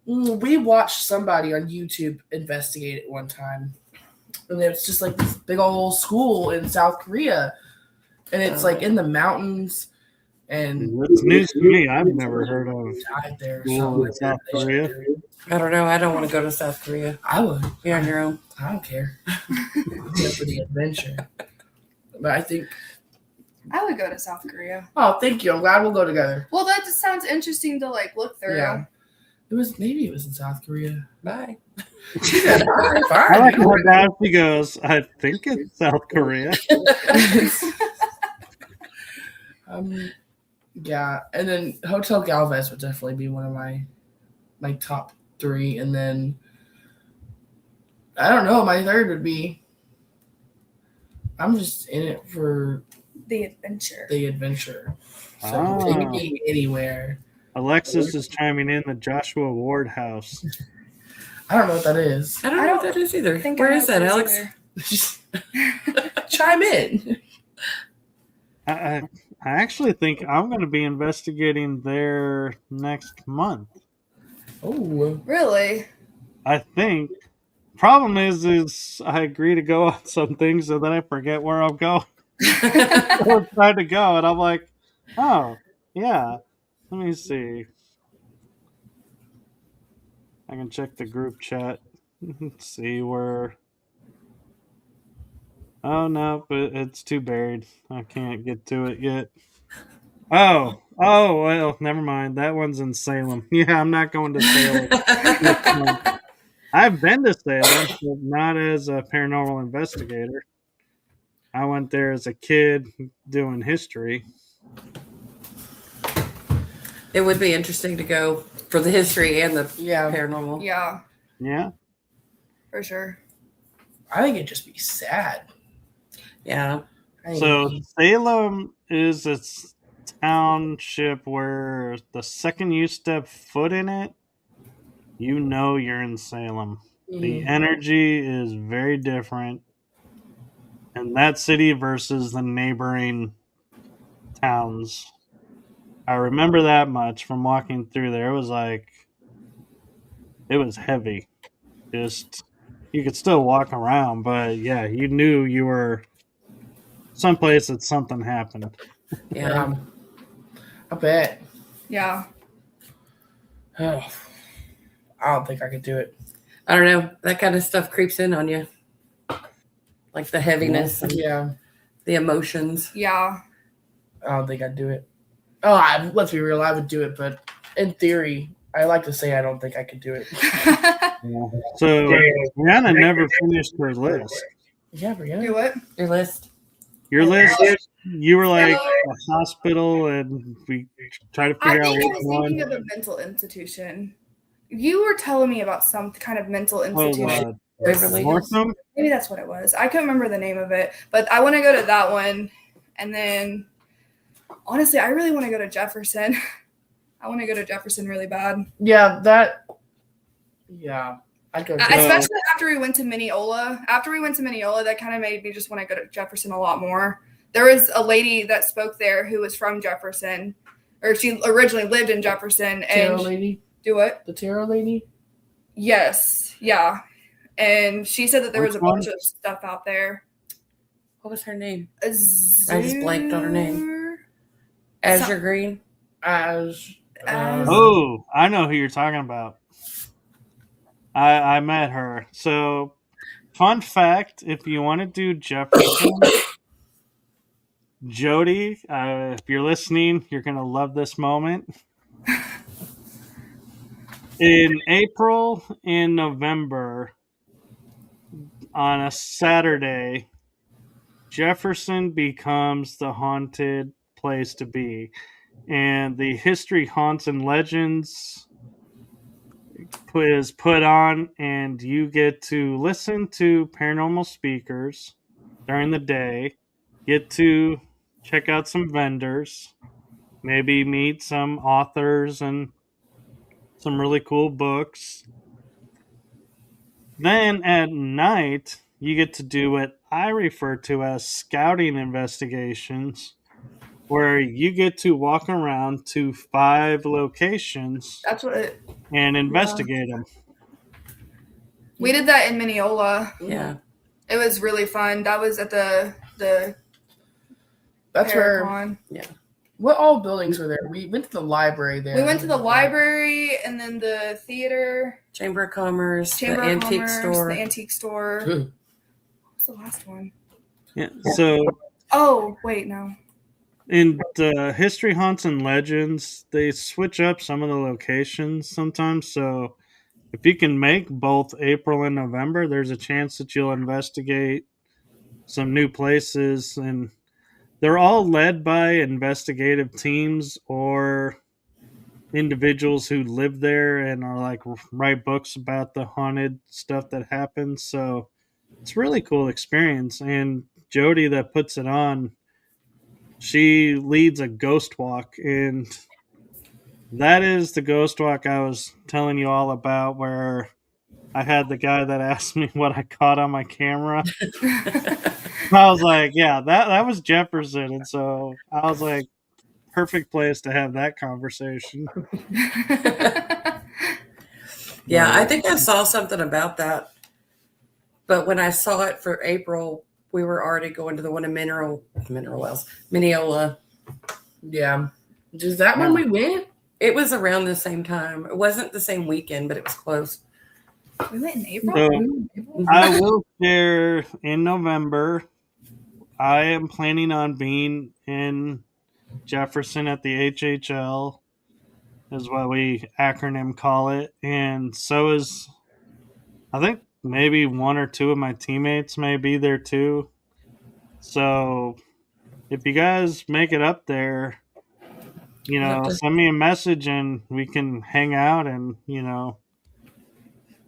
we watched somebody on YouTube investigate it one time. And it's just like this big old school in South Korea. And it's like in the mountains. And That's news to me. I've never heard of died there. school in South Korea. I don't know. I don't want to go to South Korea. I would. You're on your own. I don't care. Except for the adventure. But I think. I would go to South Korea. Oh, thank you. I'm glad we'll go together. Well, that just sounds interesting to like look through. Yeah. Maybe it was in South Korea. Bye. She said, "All right, I like fine." how now she goes, I think it's South Korea. Yeah, and then Hotel Galvez would definitely be one of my top 3, and then I don't know. My 3rd would be. I'm just in it for The adventure. So take me anywhere. Alexis is chiming in the Joshua Ward house. I don't know what that is. I don't know what that is either. Where is that, Alex? Chime in. I actually think I'm going to be investigating there next month. Oh, Really? I think. Problem is I agree to go on some things and then I forget where I'm going. I'm trying to go and I'm like, oh, yeah. Let me see. I can check the group chat. See where. Oh no, but it's too buried. I can't get to it yet. Oh, well, never mind. That one's in Salem. Yeah, I'm not going to Salem. I've been to Salem, but not as a paranormal investigator. I went there as a kid doing history. It would be interesting to go for the history and the paranormal. Yeah. Yeah. For sure. I think it'd just be sad. Yeah. So Salem is a township where the second you step foot in it, you know you're in Salem. The energy is very different. And that city versus the neighboring towns. I remember that much from walking through there. It was like, it was heavy. Just, you could still walk around, but yeah, you knew you were someplace that something happened. Yeah. I bet. Yeah. Oh, I don't think I could do it. I don't know. That kind of stuff creeps in on you. Like the heaviness and the emotions. Yeah. I don't think I'd do it. Let's be real, I would do it, but in theory, I like to say I don't think I could do it. So, Brianna never finished her list. Yeah, Brianna. Do what? Your list. Your list, you were like a hospital, and we tried to figure out I which was one. thinking of a mental institution. You were telling me about some kind of mental institution. Beverly Hills. Northam? Maybe that's what it was. I couldn't remember the name of it, but I want to go to that one. And then, honestly, I really want to go to Jefferson. I want to go to Jefferson really bad. Yeah, I'd go. Especially after we went to Mineola. After we went to Mineola, that kind of made me just want to go to Jefferson a lot more. There was a lady that spoke there who was from Jefferson, or she originally lived in Jefferson. Tarot And lady? do what? The tarot lady? Yes. Yeah. And she said that there was a Which one? bunch of stuff out there. What was her name? I just blanked on her name. Azure Green. As Oh, I know who you're talking about. I met her. So, fun fact, if you want to do Jefferson, Jody, if you're listening, you're going to love this moment. In April and November, on a Saturday, Jefferson becomes the haunted place to be. And the History, Haunts, and Legends is put on, and you get to listen to paranormal speakers during the day, get to check out some vendors, maybe meet some authors and some really cool books. Then at night, you get to do what I refer to as scouting investigations, where you get to walk around to 5 locations That's what it. and investigate them. We did that in Mineola. Yeah. It was really fun. That was at the that's where. Paracon. What all buildings were there? We went to the library there. We went to the library and then the theater, Chamber of Commerce, Chamber the of antique Commerce, store. the antique store. Ooh. What was the last one? Yeah. So Oh, wait, no. in the History, Haunts, and Legends, they switch up some of the locations sometimes. So if you can make both April and November, there's a chance that you'll investigate some new places. And they're all led by investigative teams or individuals who live there and are like write books about the haunted stuff that happens. So it's a really cool experience. And Jody that puts it on, she leads a ghost walk, and that is the ghost walk I was telling you all about, where I had the guy that asked me what I caught on my camera. I was like, yeah, that was Jefferson. And so I was like, perfect place to have that conversation. Yeah, I think I saw something about that. But when I saw it for April, we were already going to the one in Mineola. Yeah. Is that when we went? It was around the same time. It wasn't the same weekend, but it was close. We went in April? So I will share in November. I am planning on being in Jefferson at the HHL, is what we acronym call it. And so is, I think, maybe 1 or 2 of my teammates may be there too. So if you guys make it up there, send me a message and we can hang out and,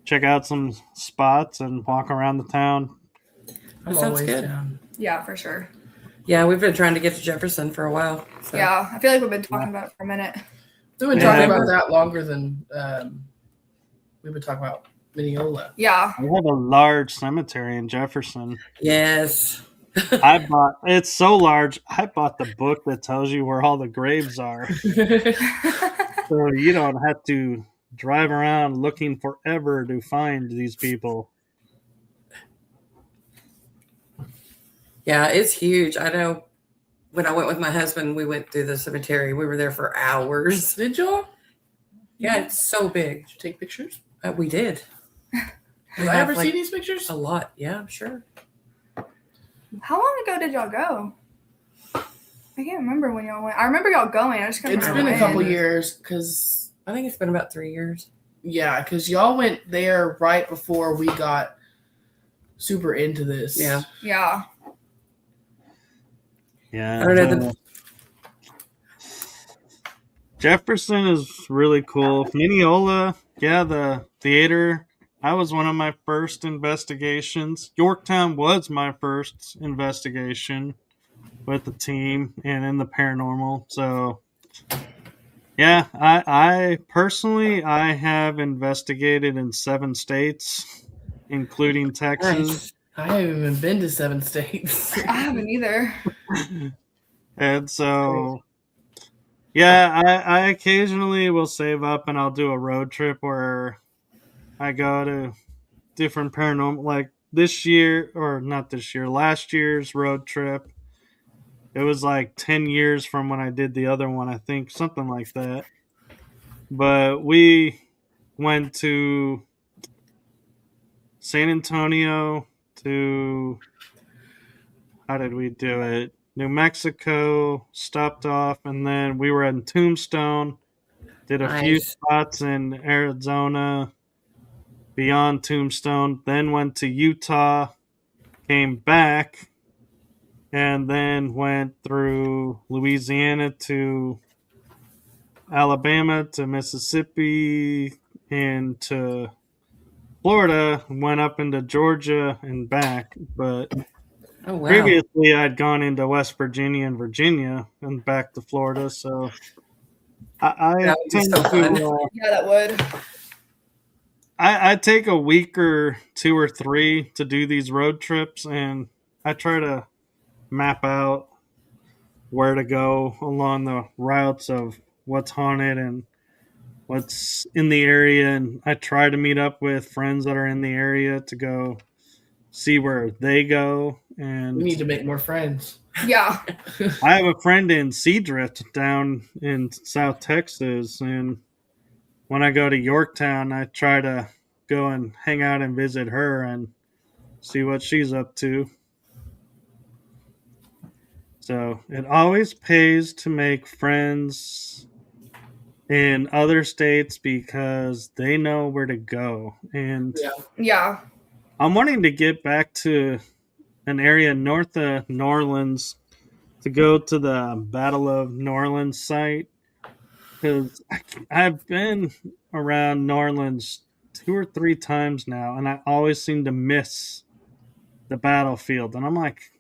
check out some spots and walk around the town. That sounds good. Down. Yeah, for sure. Yeah, we've been trying to get to Jefferson for a while. So. Yeah, I feel like we've been talking about it for a minute. We've been talking about that longer than we've been talking about Mineola. Yeah. We have a large cemetery in Jefferson. Yes. It's so large, I bought the book that tells you where all the graves are. So you don't have to drive around looking forever to find these people. Yeah, it's huge. I know when I went with my husband, we went through the cemetery. We were there for hours. Did y'all? Yeah, it's so big. Did you take pictures? We did. Did I ever see these pictures? A lot. Yeah, I'm sure. How long ago did y'all go? I can't remember when y'all went. I remember y'all going. I just can't It's remember been a couple when. years because, I think it's been about 3 years. yeah, because y'all went there right before we got super into this. Yeah. Yeah. Yeah. I don't know. Jefferson is really cool. Mineola, yeah, the theater I was one of my first investigations. Yorktown was my first investigation with the team and in the paranormal. So, yeah, I personally, I have investigated in 7 states, including Texas. Nice. I haven't even been to 7 states. I haven't either. And so, yeah, I occasionally will save up and I'll do a road trip where I go to different paranormal, like this year, or not this year, last year's road trip. It was like 10 years from when I did the other one, I think, something like that. But we went to San Antonio to, how did we do it? New Mexico, stopped off, and then we were in Tombstone, did a few Nice. spots in Arizona beyond Tombstone, then went to Utah, came back, and then went through Louisiana to Alabama to Mississippi and to Florida, went up into Georgia and back. But Oh wow. previously I'd gone into West Virginia and Virginia and back to Florida. So I That would be tend so fun. to Yeah, that would. I take a week or 2 or 3 to do these road trips, and I try to map out where to go along the routes of what's haunted and what's in the area. And I try to meet up with friends that are in the area to go see where they go. And We need to make more friends. Yeah. I have a friend in Seadrift down in South Texas, and when I go to Yorktown, I try to go and hang out and visit her and see what she's up to. So it always pays to make friends in other states because they know where to go. And Yeah. Yeah. I'm wanting to get back to an area north of New Orleans to go to the Battle of New Orleans site, because I've been around New Orleans 2 or 3 times now, and I always seem to miss the battlefield. And I'm like,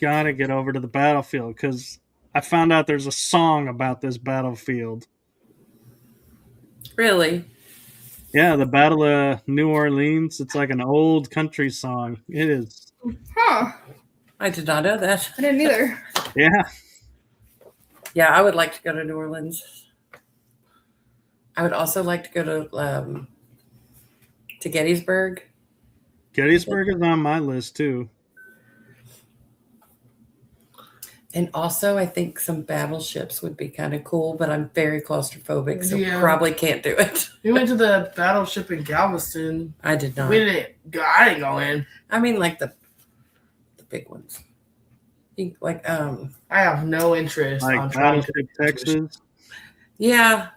gotta get over to the battlefield because I found out there's a song about this battlefield. Really? Yeah, the Battle of New Orleans. It's like an old country song. It is. Huh. I did not know that. I didn't either. Yeah. Yeah, I would like to go to New Orleans. I would also like to go to Gettysburg. Gettysburg is on my list too. And also, I think some battleships would be kind of cool, but I'm very claustrophobic, so Yeah. probably can't do it. We went to the battleship in Galveston. I did not. We didn't go. I didn't go in. I mean, like the big ones. Like I have no interest Like on trying to. Battleship Texas. yeah.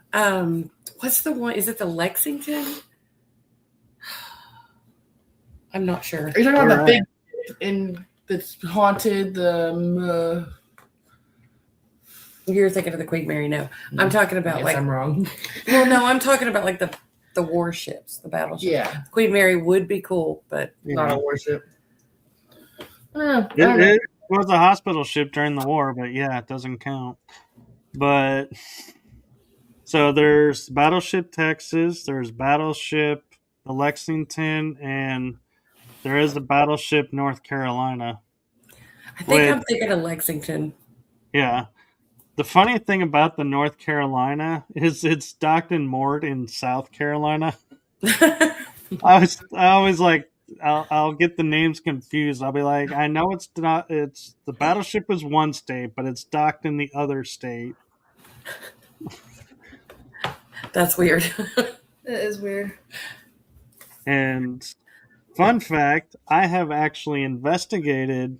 What's the one? Is it the Lexington? I'm not sure. Are you talking about the Right. big in that's haunted? You're thinking of the Queen Mary. No, I'm talking about Yes, like. I'm wrong. Well, no, I'm talking about like the warships, the battleships. Yeah, Queen Mary would be cool, but not a warship. I don't know. It was a hospital ship during the war, but yeah, it doesn't count. But so there's Battleship Texas, there's Battleship the Lexington, and there is the Battleship North Carolina. I think I'm thinking of Lexington. Yeah. The funny thing about the North Carolina is it's docked and moored in South Carolina. I always like I'll get the names confused. I'll be like, I know it's not. It's the battleship is one state, but it's docked in the other state. That's weird. It is weird. And fun fact, I have actually investigated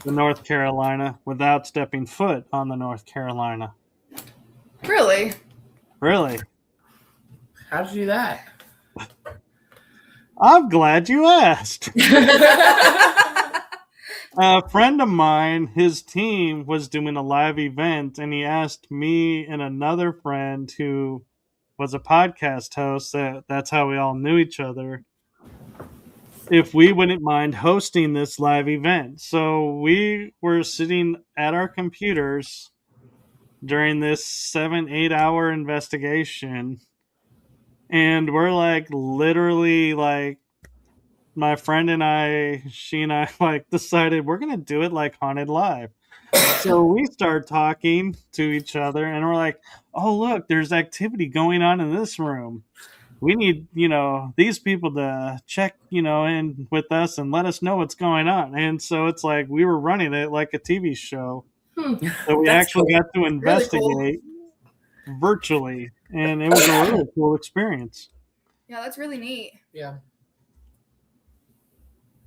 the North Carolina without stepping foot on the North Carolina. Really? Really? How'd you do that? I'm glad you asked. A friend of mine, his team was doing a live event, and he asked me and another friend who was a podcast host, that's how we all knew each other. if we wouldn't mind hosting this live event. So we were sitting at our computers during this 7-8 hour investigation, and we're like literally like my friend and I, she and I like decided we're gonna do it like Haunted Live. So we start talking to each other and we're like, oh look, there's activity going on in this room. We need, these people to check, in with us and let us know what's going on. And so it's like we were running it like a TV show. So we That's actually cool. got to investigate virtually, and it was a really cool experience. Yeah, that's really neat. Yeah.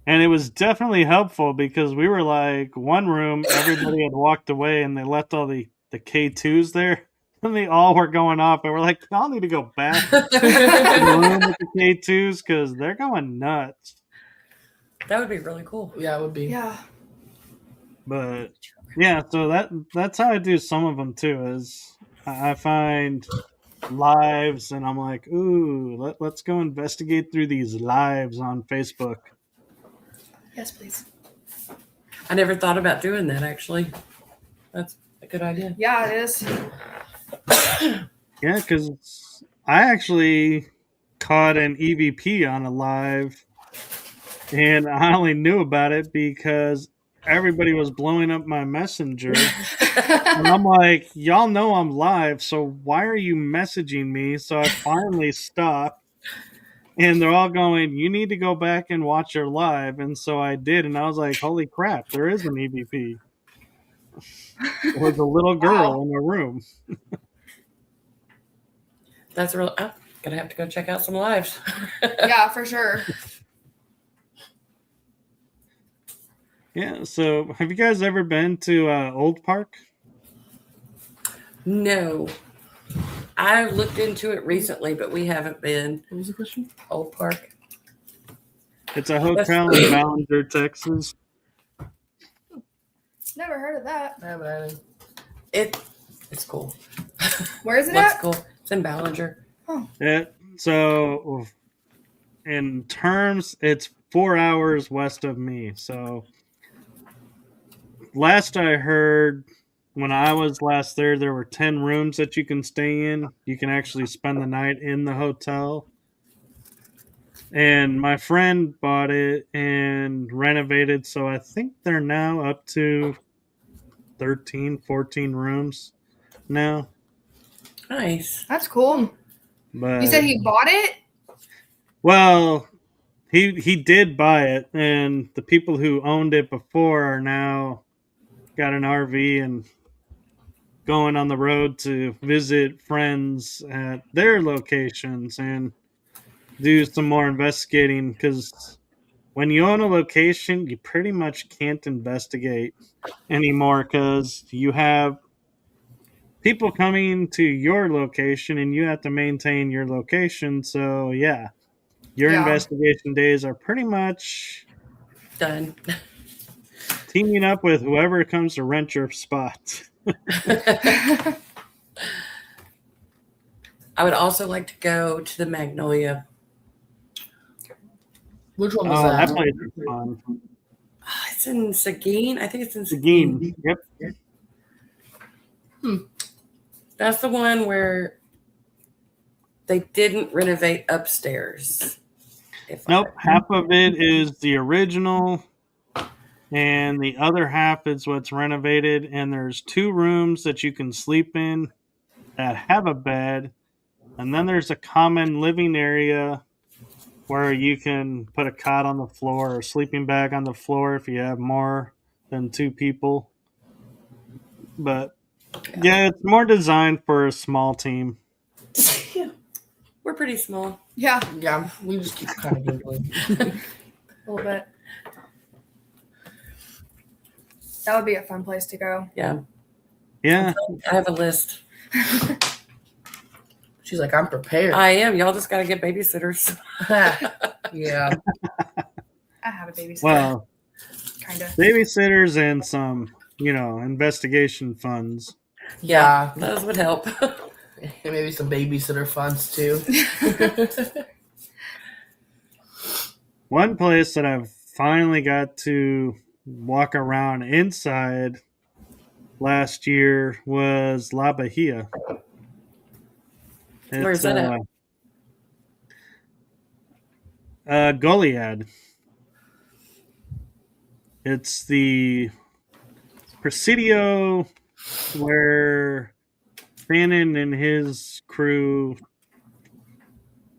And it was definitely helpful because we were like one room, everybody had walked away and they left all the K2s there. And they all were going off, and we're like, y'all need to go back to the room with the K2s because they're going nuts. That would be really cool. Yeah, it would be. Yeah. But yeah, so that's how I do some of them too. Is I find lives and I'm like, ooh, let's go investigate through these lives on Facebook. Yes, please. I never thought about doing that, actually. That's a good idea. Yeah, it is. Yeah, because I actually caught an EVP on a live, and I only knew about it because everybody was blowing up my messenger. And I'm like, y'all know I'm live, so why are you messaging me? So I finally stopped. And they're all going, you need to go back and watch your live. And so I did. And I was like, holy crap, there is an EVP. It was a little girl in the room. That's real. I'm going to have to go check out some lives. Yeah, for sure. Yeah. So have you guys ever been to Old Park? No. I looked into it recently, but we haven't been. What was the question? Old Park. It's a hotel in Ballinger, Texas. Never heard of that. I haven't had any. It's cool. Where is it What's at? cool? It's in Ballinger. Yeah, so in terms, it's 4 hours west of me. So last I heard, when I was last there were 10 rooms that you can stay in. You can actually spend the night in the hotel. And my friend bought it and renovated, so I think they're now up to 13, 14 rooms now. Nice. That's cool. But You said he bought it? well, he did buy it, and the people who owned it before are now got an RV and going on the road to visit friends at their locations and do some more investigating, because when you own a location, you pretty much can't investigate anymore because you have people coming to your location and you have to maintain your location. So yeah, your investigation days are pretty much Done. teaming up with whoever comes to rent your spot. I would also like to go to the Magnolia. Which one was Oh, that? that place is fun. It's in Seguin. I think it's in Seguin. Yep. That's the one where they didn't renovate upstairs. Nope. Half of it is the original, and the other half is what's renovated. And there's 2 rooms that you can sleep in that have a bed, and then there's a common living area where you can put a cot on the floor or a sleeping bag on the floor if you have more than 2 people. But yeah, it's more designed for a small team. We're pretty small. Yeah, Yeah, we just keep kind of giggling. a little bit. That would be a fun place to go. Yeah. Yeah. I have a list. She's like, I'm prepared. I am. Y'all just got to get babysitters. Yeah. I have a babysitter. Well, Kind of. babysitters and some, investigation funds. Yeah. Those would help. And maybe some babysitter funds too. One place that I've finally got to walk around inside last year was La Bahia. Where's that at? Goliad. It's the Presidio where Shannon and his crew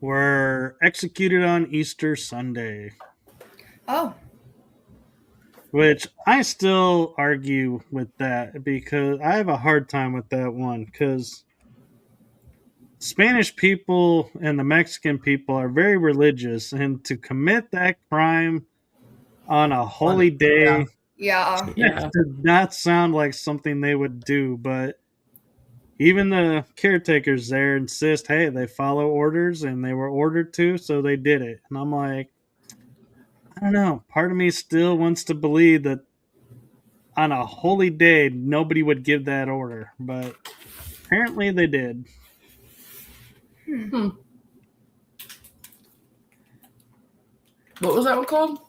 were executed on Easter Sunday. Oh, Which I still argue with that because I have a hard time with that one because Spanish people and the Mexican people are very religious, and to commit that crime on a holy day yeah. Yeah. did not sound like something they would do. But even the caretakers there insist, hey, they follow orders, and they were ordered to, so they did it. And I'm like, I don't know. Part of me still wants to believe that on a holy day, nobody would give that order, but apparently they did. What was that one called?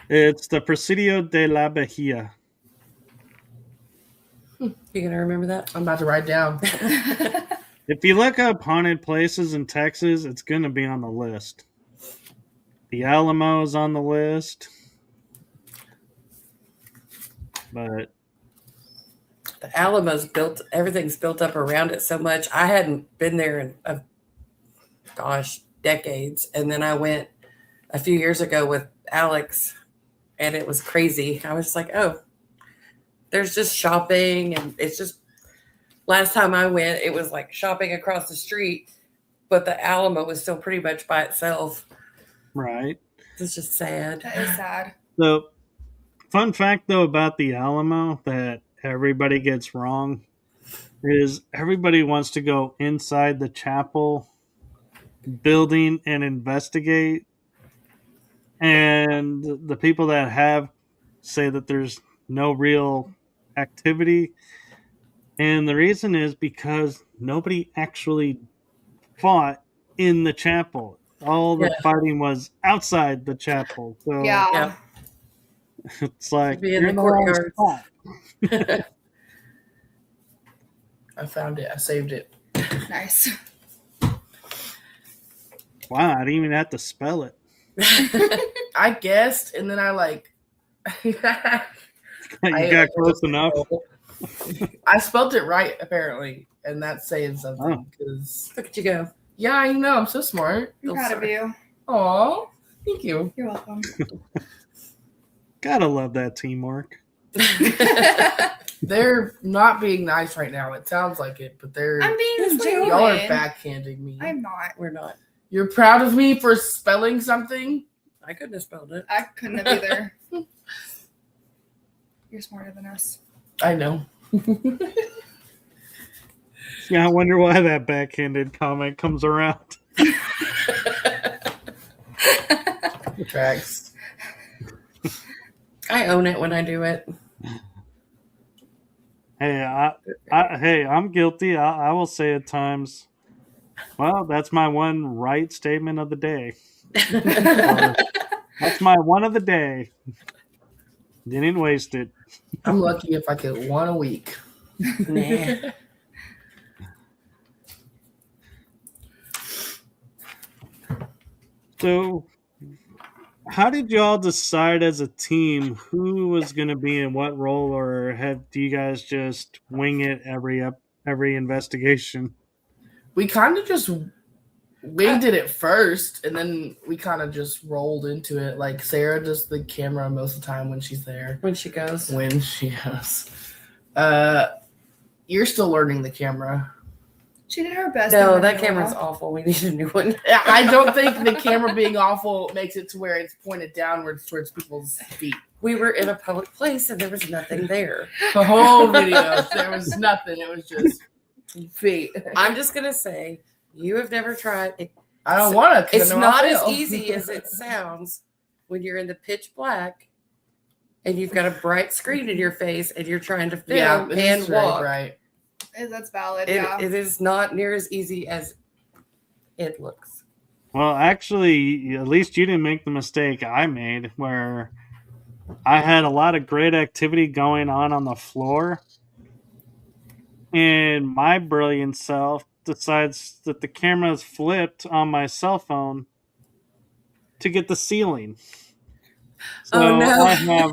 It's the Presidio de la Bahia. You gonna remember that? I'm about to write down. If you look up haunted places in Texas, it's going to be on the list. The Alamo is on the list. But The Alamo's built, everything's built up around it so much. I hadn't been there in, decades. And then I went a few years ago with Alex, and it was crazy. I was just like, oh, there's just shopping, and it's just, last time I went, it was like shopping across the street, but the Alamo was still pretty much by itself. right. It's just sad. That is sad. So, fun fact though about the Alamo that everybody gets wrong is everybody wants to go inside the chapel building and investigate. And the people that have say that there's no real activity. And the reason is because nobody actually fought in the chapel. All the fighting was outside the chapel. So Yeah. it's like Be in the you're wrong courtyard. spot. I found it. I saved it. Nice. Wow, I didn't even have to spell it. I guessed, and then I like. You got close enough. I spelled it right, apparently, and that's saying something. Because Look at you go. yeah, I know I'm so smart. I'm proud of you. Aw, thank you. You're welcome. Gotta love that teamwork. They're not being nice right now. It sounds like it, but they're I'm being Yes, genuine. y'all are backhanding me. I'm not. We're not. You're proud of me for spelling something? I couldn't have spelled it. I couldn't have either. You're smarter than us. I know. Yeah, I wonder why that backhanded comment comes around. Tracks. I own it when I do it. Hey, I'm guilty. I will say at times, well, that's my one right statement of the day. That's my one of the day. Didn't waste it. I'm lucky if I get one a week. Nah. So, how did y'all decide as a team who was going to be in what role, or do you guys just wing it every investigation? We kind of just winged it at first, and then we kind of just rolled into it. Like Sarah does the camera most of the time when she's there. When she goes. When she goes. You're still learning the camera. She did her best. No, in that the camera's video. awful. We need a new one. I don't think the camera being awful makes it to where it's pointed downwards towards people's feet. We were in a public place and there was nothing there. The whole video, there was nothing. It was just feet. I'm just going to say, you have never tried it. I don't want to. It's not as easy as it sounds when you're in the pitch black and you've got a bright screen in your face and you're trying to film and walk. Right. That's valid. It Yeah. is not near as easy as it looks. Well, actually, at least you didn't make the mistake I made, where I had a lot of great activity going on the floor, and my brilliant self decides that the camera is flipped on my cell phone to get the ceiling. Oh So no. I have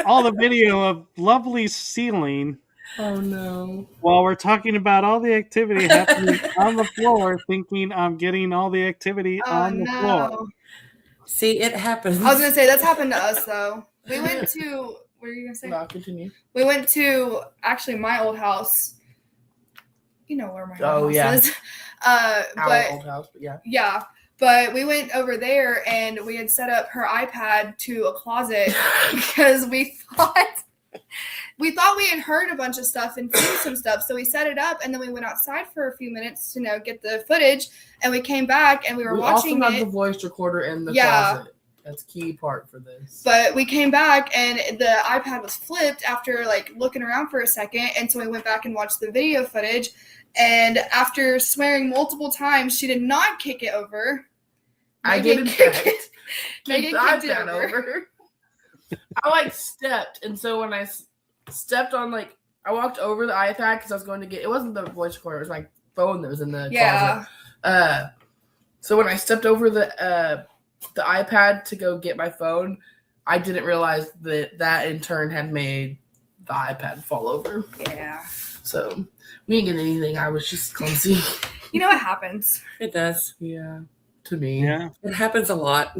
all the video of lovely ceiling Oh no. while we're talking about all the activity happening on the floor, thinking I'm getting all the activity Oh on the floor. no. See, it happens. I was gonna say that's happened to us though. We went to what are you gonna say? No, continue. We went to actually my old house. You know where my old house Yeah. is. Our But old house, but yeah. yeah. But we went over there and we had set up her iPad to a closet because we thought we had heard a bunch of stuff and seen some stuff. So we set it up and then we went outside for a few minutes to get the footage. And we came back and we were watching also it. had the voice recorder in the Yeah. closet. That's key part for this. But we came back and the iPad was flipped after looking around for a second. And so we went back and watched the video footage. And after swearing multiple times, she did not kick it over. I Megan didn't kicked it. kick the Megan kicked it iPad over. I stepped, and so when I stepped on I walked over the iPad because I was going to get. It wasn't the voice recorder; it was my phone that was in the closet. So when I stepped over the iPad to go get my phone, I didn't realize that in turn had made the iPad fall over. Yeah. So we didn't get anything. I was just clumsy. You know what happens? It does. Yeah. To me. Yeah. It happens a lot.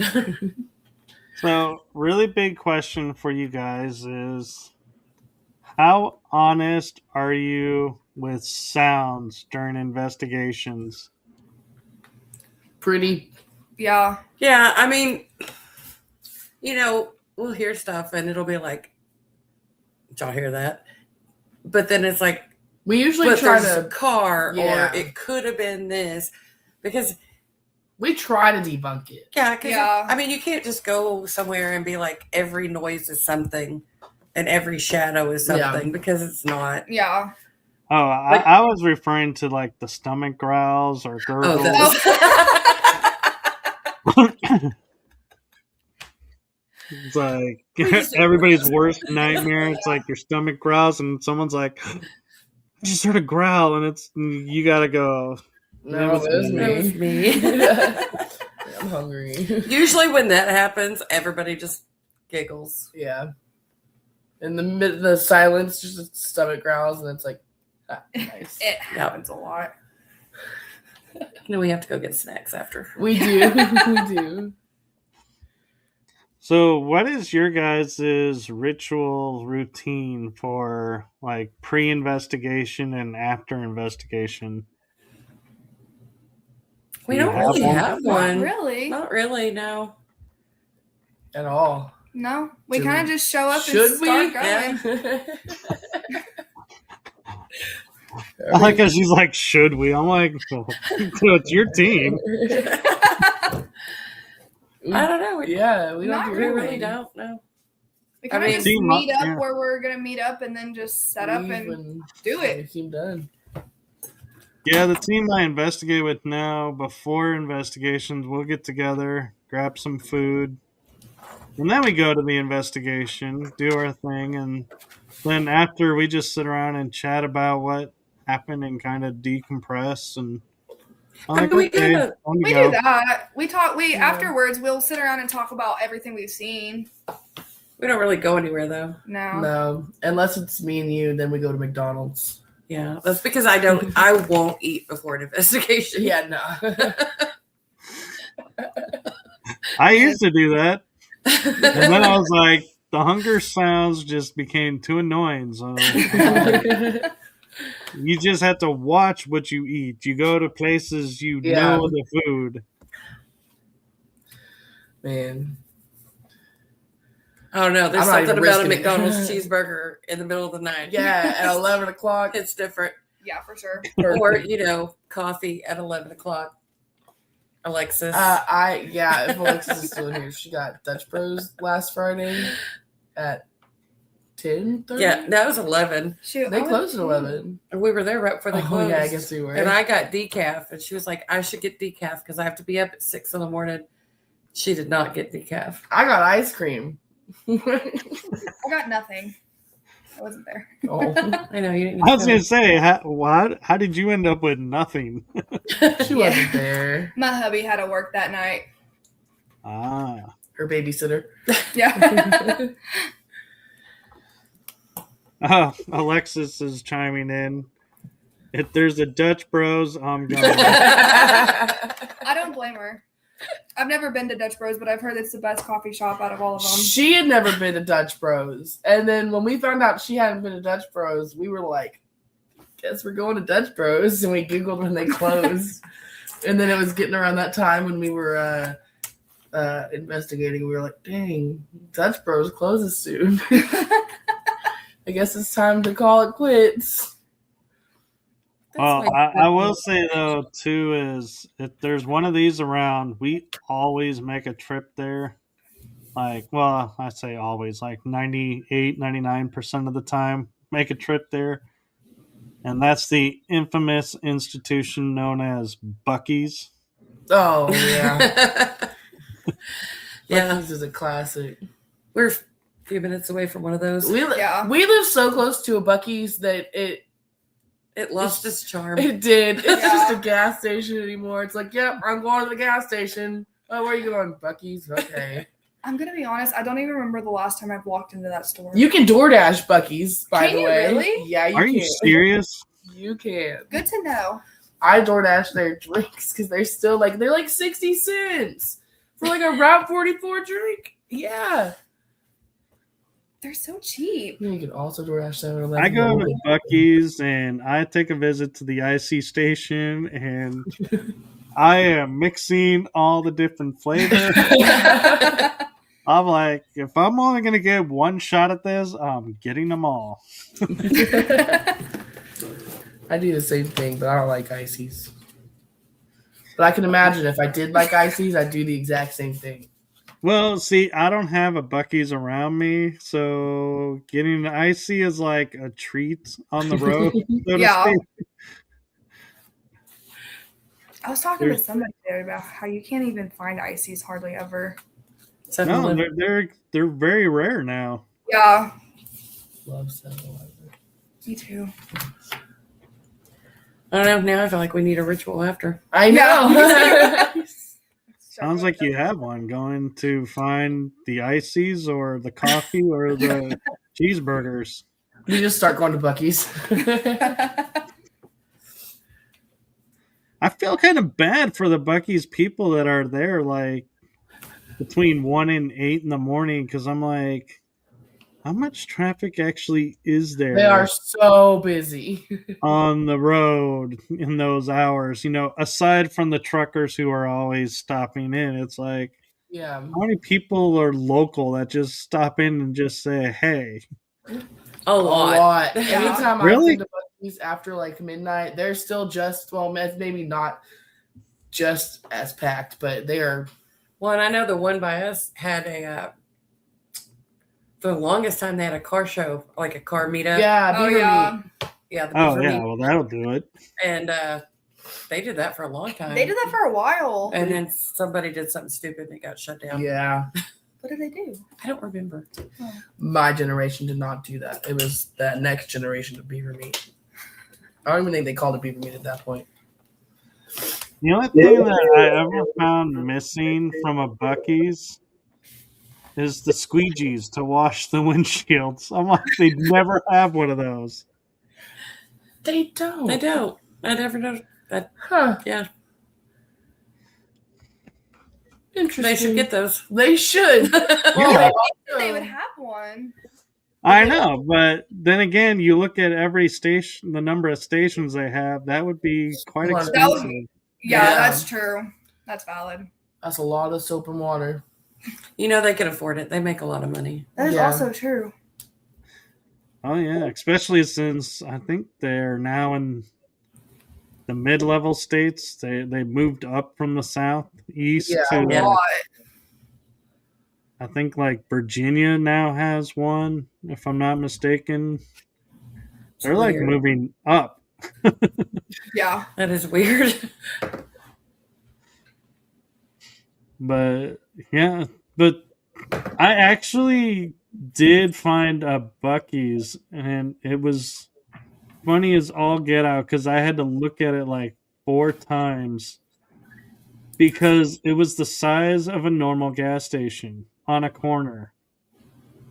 So, really big question for you guys is, how honest are you with sounds during investigations? Pretty. Yeah. Yeah, I mean, we'll hear stuff and it'll be like, did y'all hear that? But then it's like, We usually but try there's a to. car, Yeah. or it could have been this, because We try to debunk it. Yeah. I mean, you can't just go somewhere and be like, every noise is something and every shadow is something, because it's not. Yeah. Oh, I was referring to the stomach growls or gurgles. It's like everybody's worst nightmare. It's like your stomach growls and someone's like, I just heard a growl, and you gotta go. No, it was me. I'm hungry. Usually when that happens, everybody just giggles. Yeah. In the silence, just a stomach growls, and it's like, nice. It happens a lot. We have to go get snacks after. We do. We do. So, what is your guys' ritual routine for pre-investigation and after investigation? We don't really have one. Not Not really, no. At all. No. We Do kind of we- just show up Should and we? start going. I like how she's like, should we? I'm like, well, it's your team. I don't know. Yeah, we don't Not do We anything. really don't know. We kind of just Team meet up, up yeah. where we're going to meet up and then just set up Leave and when do we it. seem done. Yeah, the team I investigate with now, before investigations, we'll get together, grab some food, and then we go to the investigation, do our thing, and then after we just sit around and chat about what happened and kind of decompress. And I'm like, We okay, kinda- time to We go. do that. We Yeah. afterwards, we'll sit around and talk about everything we've seen. We don't really go anywhere though. No. No, unless it's me and you, then we go to McDonald's. Yeah, that's because I won't eat before an investigation. Yeah, no. I used to do that. And then I was like, the hunger sounds just became too annoying. So you just have to watch what you eat. You go to places you Yeah. know the food. Man. Oh no, there's I'm not even something about a risking it. McDonald's cheeseburger in the middle of the night. Yeah, at 11 o'clock. It's different. Yeah, for sure. Or, coffee at 11 o'clock. Alexis. If Alexis is still here, she got Dutch Bros last Friday at 10:30? Yeah, that was 11. Shoot, They closed at 11. And we were there right before they Oh, closed. yeah, I guess we were. And I got decaf, and she was like, I should get decaf because I have to be up at 6 in the morning. She did not get decaf. I got ice cream. I got nothing. I wasn't there. Oh, I know you didn't. I was going to say, how did you end up with nothing? she wasn't there. My hubby had to work that night. Ah. Her babysitter. Yeah. Alexis is chiming in. If there's a Dutch Bros, I'm going. I don't blame her. I've never been to Dutch Bros, but I've heard it's the best coffee shop out of all of them. She had never been to Dutch Bros. And then when we found out she hadn't been to Dutch Bros, we were like, guess we're going to Dutch Bros. And we Googled when they closed. And then it was getting around that time when we were investigating. We were like, dang, Dutch Bros closes soon. I guess it's time to call it quits. Well, I will say, though, too, is if there's one of these around, we always make a trip there. Like, well, I say always, like 98, 99% of the time, make a trip there. And that's the infamous institution known as Buc-ee's. Oh, yeah. Yeah. Buc-ee's is a classic. We're a few minutes away from one of those. We live so close to a Buc-ee's that It lost its charm. It did. It's just a gas station anymore. It's like, yep, I'm going to the gas station. Oh, where are you going? Buc-ee's? Okay. I'm going to be honest. I don't even remember the last time I've walked into that store. You can DoorDash Buc-ee's, by Can the you way. really? Yeah, you can. Are you serious? You can. Good to know. I DoorDash their drinks because they're still they're like 60 cents for like a Route 44 drink. Yeah. They're so cheap. You can also DoorDash 7-Eleven. I go to Buc-ee's and I take a visit to the IC station and I am mixing all the different flavors. I'm like, if I'm only going to get one shot at this, I'm getting them all. I do the same thing, but I don't like ices. But I can imagine if I did like ices, I'd do the exact same thing. Well, see, I don't have a Buc-ee's around me, so getting an icy is like a treat on the road. So Yeah. to speak. I was talking to somebody there about how you can't even find ices hardly ever. No, they're very rare now. Yeah. Love 7-Eleven. Me too. I don't know. Now I feel like we need a ritual after. I know. Sounds like you have one. Going to find the ices or the coffee or the cheeseburgers. You just start going to Buc-ee's. I feel kind of bad for the Buc-ee's people that are there, like between 1 and 8 in the morning, because I'm like, how much traffic actually is there? They are so busy on the road in those hours. You know, aside from the truckers who are always stopping in, it's like, yeah. How many people are local that just stop in and just say, "Hey"? A lot. Yeah. Anytime Really? I've been to Buc-ee's after like midnight, they're still maybe not just as packed, but they are. Well, and I know the one by us had for the longest time they had a car show, like a car meetup. Yeah. Oh, Beaver yeah. meat. Yeah. The Oh Beaver yeah, meat. well that'll do it. And they did that for a long time. They did that for a while. And then somebody did something stupid and it got shut down. Yeah. What did they do? I don't remember. My generation did not do that. It was that next generation of beaver meat. I don't even think they called it beaver meat at that point. The only thing that I ever found missing from a Buc-ee's is the squeegees to wash the windshields. I'm like, they never have one of those. They don't. I don't. I never know that. Huh. Yeah. Interesting. They should get those. They should. Yeah. They would have one. I know, but then again, you look at every station, the number of stations they have, that would be quite That would expensive. Yeah, Yeah. that's true. That's valid. That's a lot of soap and water. You know they can afford it. They make a lot of money. That is Yeah. also true. Oh yeah, especially since I think they're now in the mid-level states. They moved up from the southeast Yeah. to Yeah. A lot. I think like Virginia now has one, if I'm not mistaken. They're like weird. moving up. Yeah. That is weird. But yeah, but I actually did find a Bucky's, and it was funny as all get out because I had to look at it like 4 times because it was the size of a normal gas station on a corner.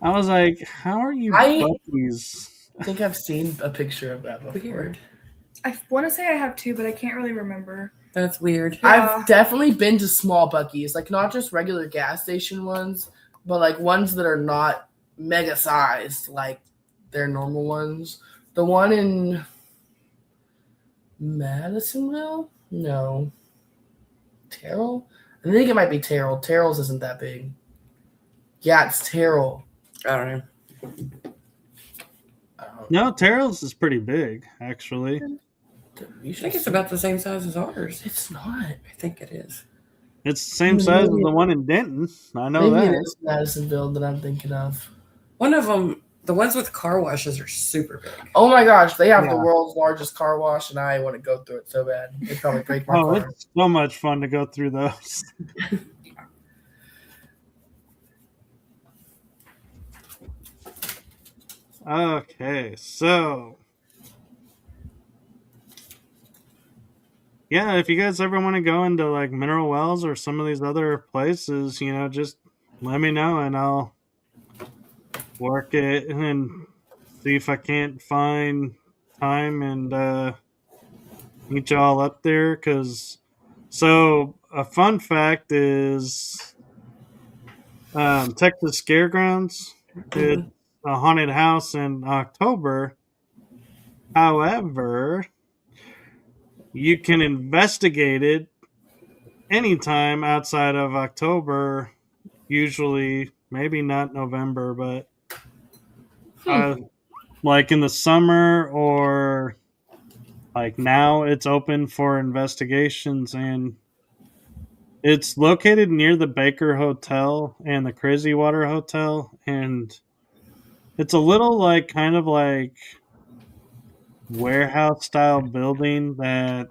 I was like, how are you I Bucky's? think I've seen a picture of that before. Weird. I want to say I have two, but I can't really remember. That's weird. Yeah. I've definitely been to small Bucky's, like not just regular gas station ones, but like ones that are not mega sized, like their normal ones. The one in Madisonville? No. Terrell? I think it might be Terrell. Terrell's isn't that big. Yeah, it's Terrell. I don't know. No, Terrell's is pretty big, actually. You I should think it's about the same size as ours. It's not. I think it is. It's the same size as the one in Denton. I know Maybe it that. is Madisonville that I'm thinking of. One of them, the ones with car washes are super big. Oh my gosh, they have Yeah. the world's largest car wash, and I want to go through it so bad. It'd probably break my Oh, car. it's so much fun to go through those. Okay, so yeah, if you guys ever want to go into like Mineral Wells or some of these other places, just let me know and I'll work it and see if I can't find time and meet y'all up there. So a fun fact is Texas Scaregrounds did a haunted house in October. However, you can investigate it anytime outside of October, usually, maybe not November, but like in the summer or like now it's open for investigations, and it's located near the Baker Hotel and the Crazy Water Hotel, and it's a little like kind of like warehouse style building that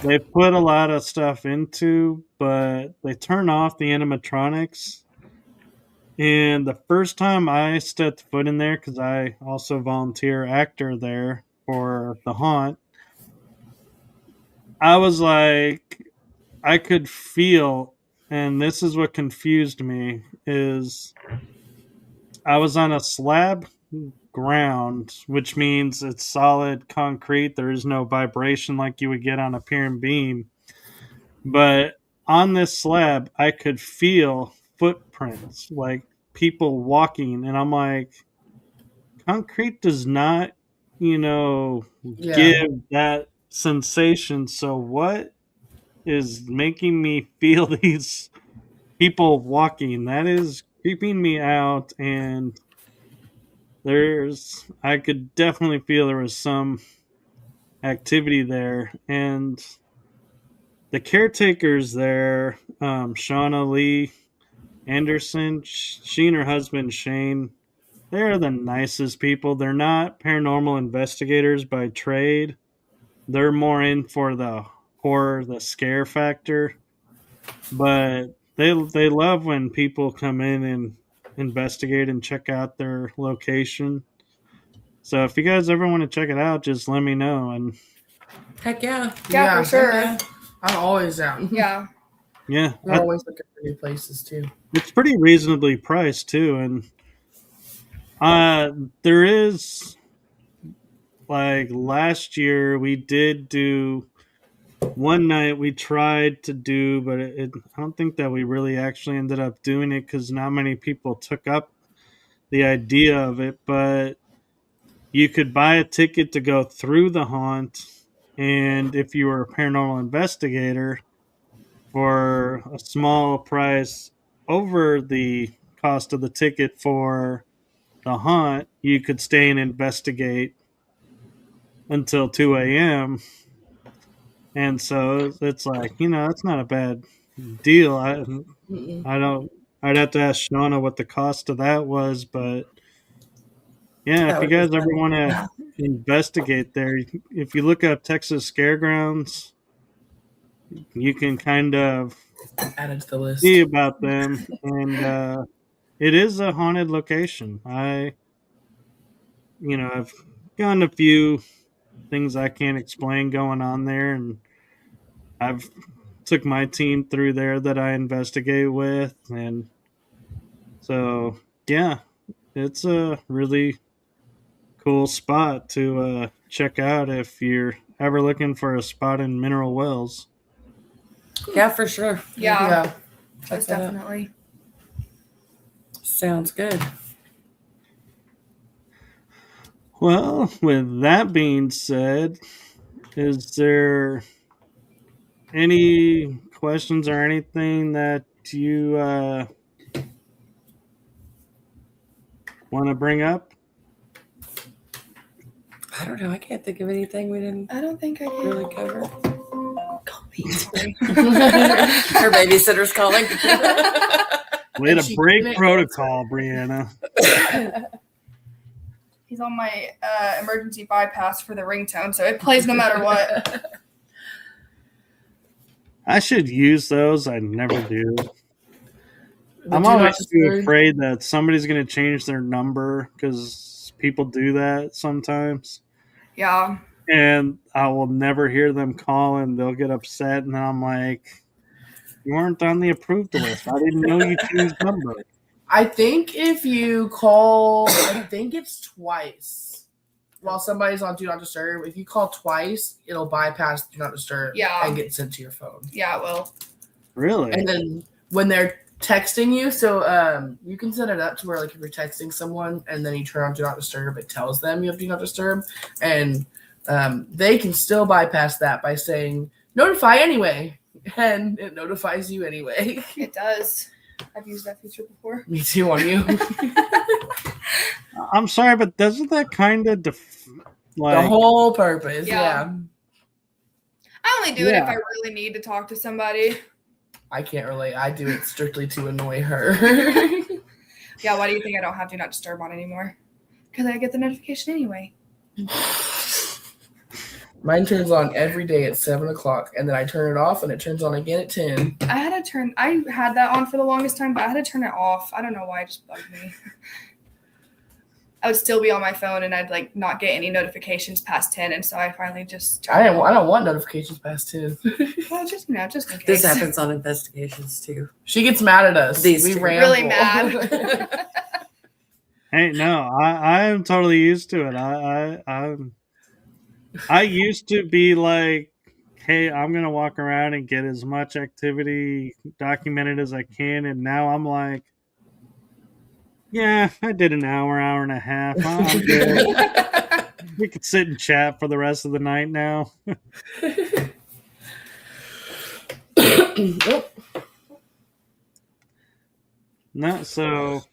they put a lot of stuff into, but they turn off the animatronics. And the first time I stepped foot in there, because I also volunteer actor there for the haunt, I was like, I could feel, and this is what confused me, is I was on a slab ground, which means it's solid concrete. There is no vibration like you would get on a pier and beam. But on this slab, I could feel footprints, like people walking. And I'm like, concrete does not, give that sensation. So what is making me feel these people walking? That is creeping me out. And I could definitely feel there was some activity there. And the caretakers there, Shauna Lee Anderson, she and her husband Shane, they're the nicest people. They're not paranormal investigators by trade. They're more in for the horror, the scare factor. But they love when people come in and investigate and check out their location. So if you guys ever want to check it out, just let me know. And Heck yeah. Yeah, for sure. Yeah. I'm always down. Yeah. yeah, I'm always looking for new places too. it's pretty reasonably priced too. And there is, like last year we did do one night we tried to do, but I don't think that we really actually ended up doing it because not many people took up the idea of it. But you could buy a ticket to go through the haunt, and if you were a paranormal investigator, for a small price over the cost of the ticket for the haunt, you could stay and investigate until 2 a.m. And so it's like, it's not a bad deal. I I'd have to ask Shauna what the cost of that was, but yeah, That if you would be guys ever fun. want to investigate there, if you look up Texas Scaregrounds, you can kind of Add it to the list. see about them, and it is a haunted location. I've gotten a few things I can't explain going on there, and I've took my team through there that I investigate with, and so yeah, it's a really cool spot to check out if you're ever looking for a spot in Mineral Wells. Yeah, for sure. Yeah, Check most that out. definitely. Sounds good. Well, with that being said, is there any questions or anything that you want to bring up? I don't know. I can't think of anything we didn't I don't think I can. really cover. Call me. Sorry. Her babysitter's calling. Way And to she break didn't protocol, Brianna. He's on my emergency bypass for the ringtone, so it plays no matter what. I should use those. I never do. The I'm do not always too disturb. afraid that somebody's going to change their number because people do that sometimes. Yeah. And I will never hear them call and they'll get upset. And I'm like, you weren't on the approved list. I didn't know you changed number. I think if you call, I think it's twice while somebody's on Do Not Disturb. If you call twice, it'll bypass Do Not Disturb and get sent to your phone. Yeah, it will. Really? And then when they're texting you, so you can set it up to where, like, if you're texting someone and then you turn on Do Not Disturb, it tells them you have Do Not Disturb. And they can still bypass that by saying, notify anyway. And it notifies you anyway. It does. I've used that feature before. Me too on you. I'm sorry, but doesn't that kind of The whole purpose, yeah. I only do it if I really need to talk to somebody. I can't relate. I do it strictly to annoy her. Yeah, why do you think I don't have Do Not Disturb on anymore? Because I get the notification anyway. Mine turns on every day at 7 o'clock, and then I turn it off, and it turns on again at 10. I had that on for the longest time, but I had to turn it off. I don't know why, it just bugged me. I would still be on my phone, and I'd like not get any notifications past 10, and so I finally just. I don't want notifications past 10. Well, just in case. This happens on investigations too. She gets mad at us. These we two. ramble. Really mad. Hey, no, I'm totally used to it. I used to be like, hey, I'm gonna walk around and get as much activity documented as I can, and now I'm like, yeah, I did an hour and a half. I'm good. We could sit and chat for the rest of the night now. No, so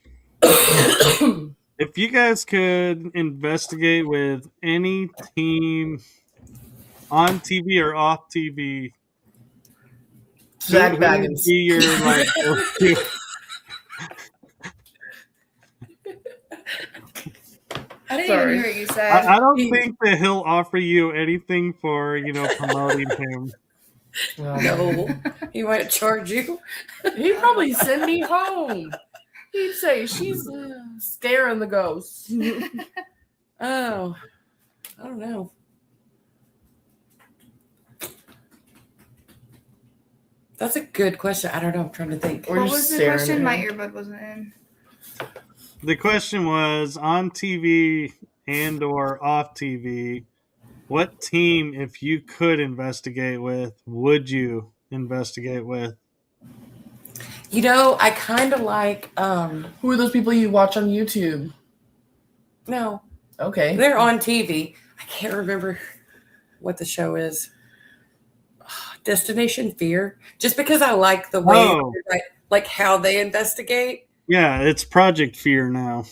if you guys could investigate with any team on TV or off TV, Zach who would Baggins. be your like go-to? I didn't Sorry. even hear what you said. I don't think that he'll offer you anything for promoting him. No, he might charge you. He'd probably send me home. He'd say, she's scaring the ghosts. Oh, I don't know. That's a good question. I don't know. I'm trying to think. Or What just was the staring question? at My him. earbud wasn't in. The question was on TV and or off TV, what team, if you could investigate with, would you investigate with? I kind of like. Who are those people you watch on YouTube? No, Okay. they're on TV. I can't remember what the show is. Destination Fear. Just because I like the way, like how they investigate. Yeah, it's Project Fear now.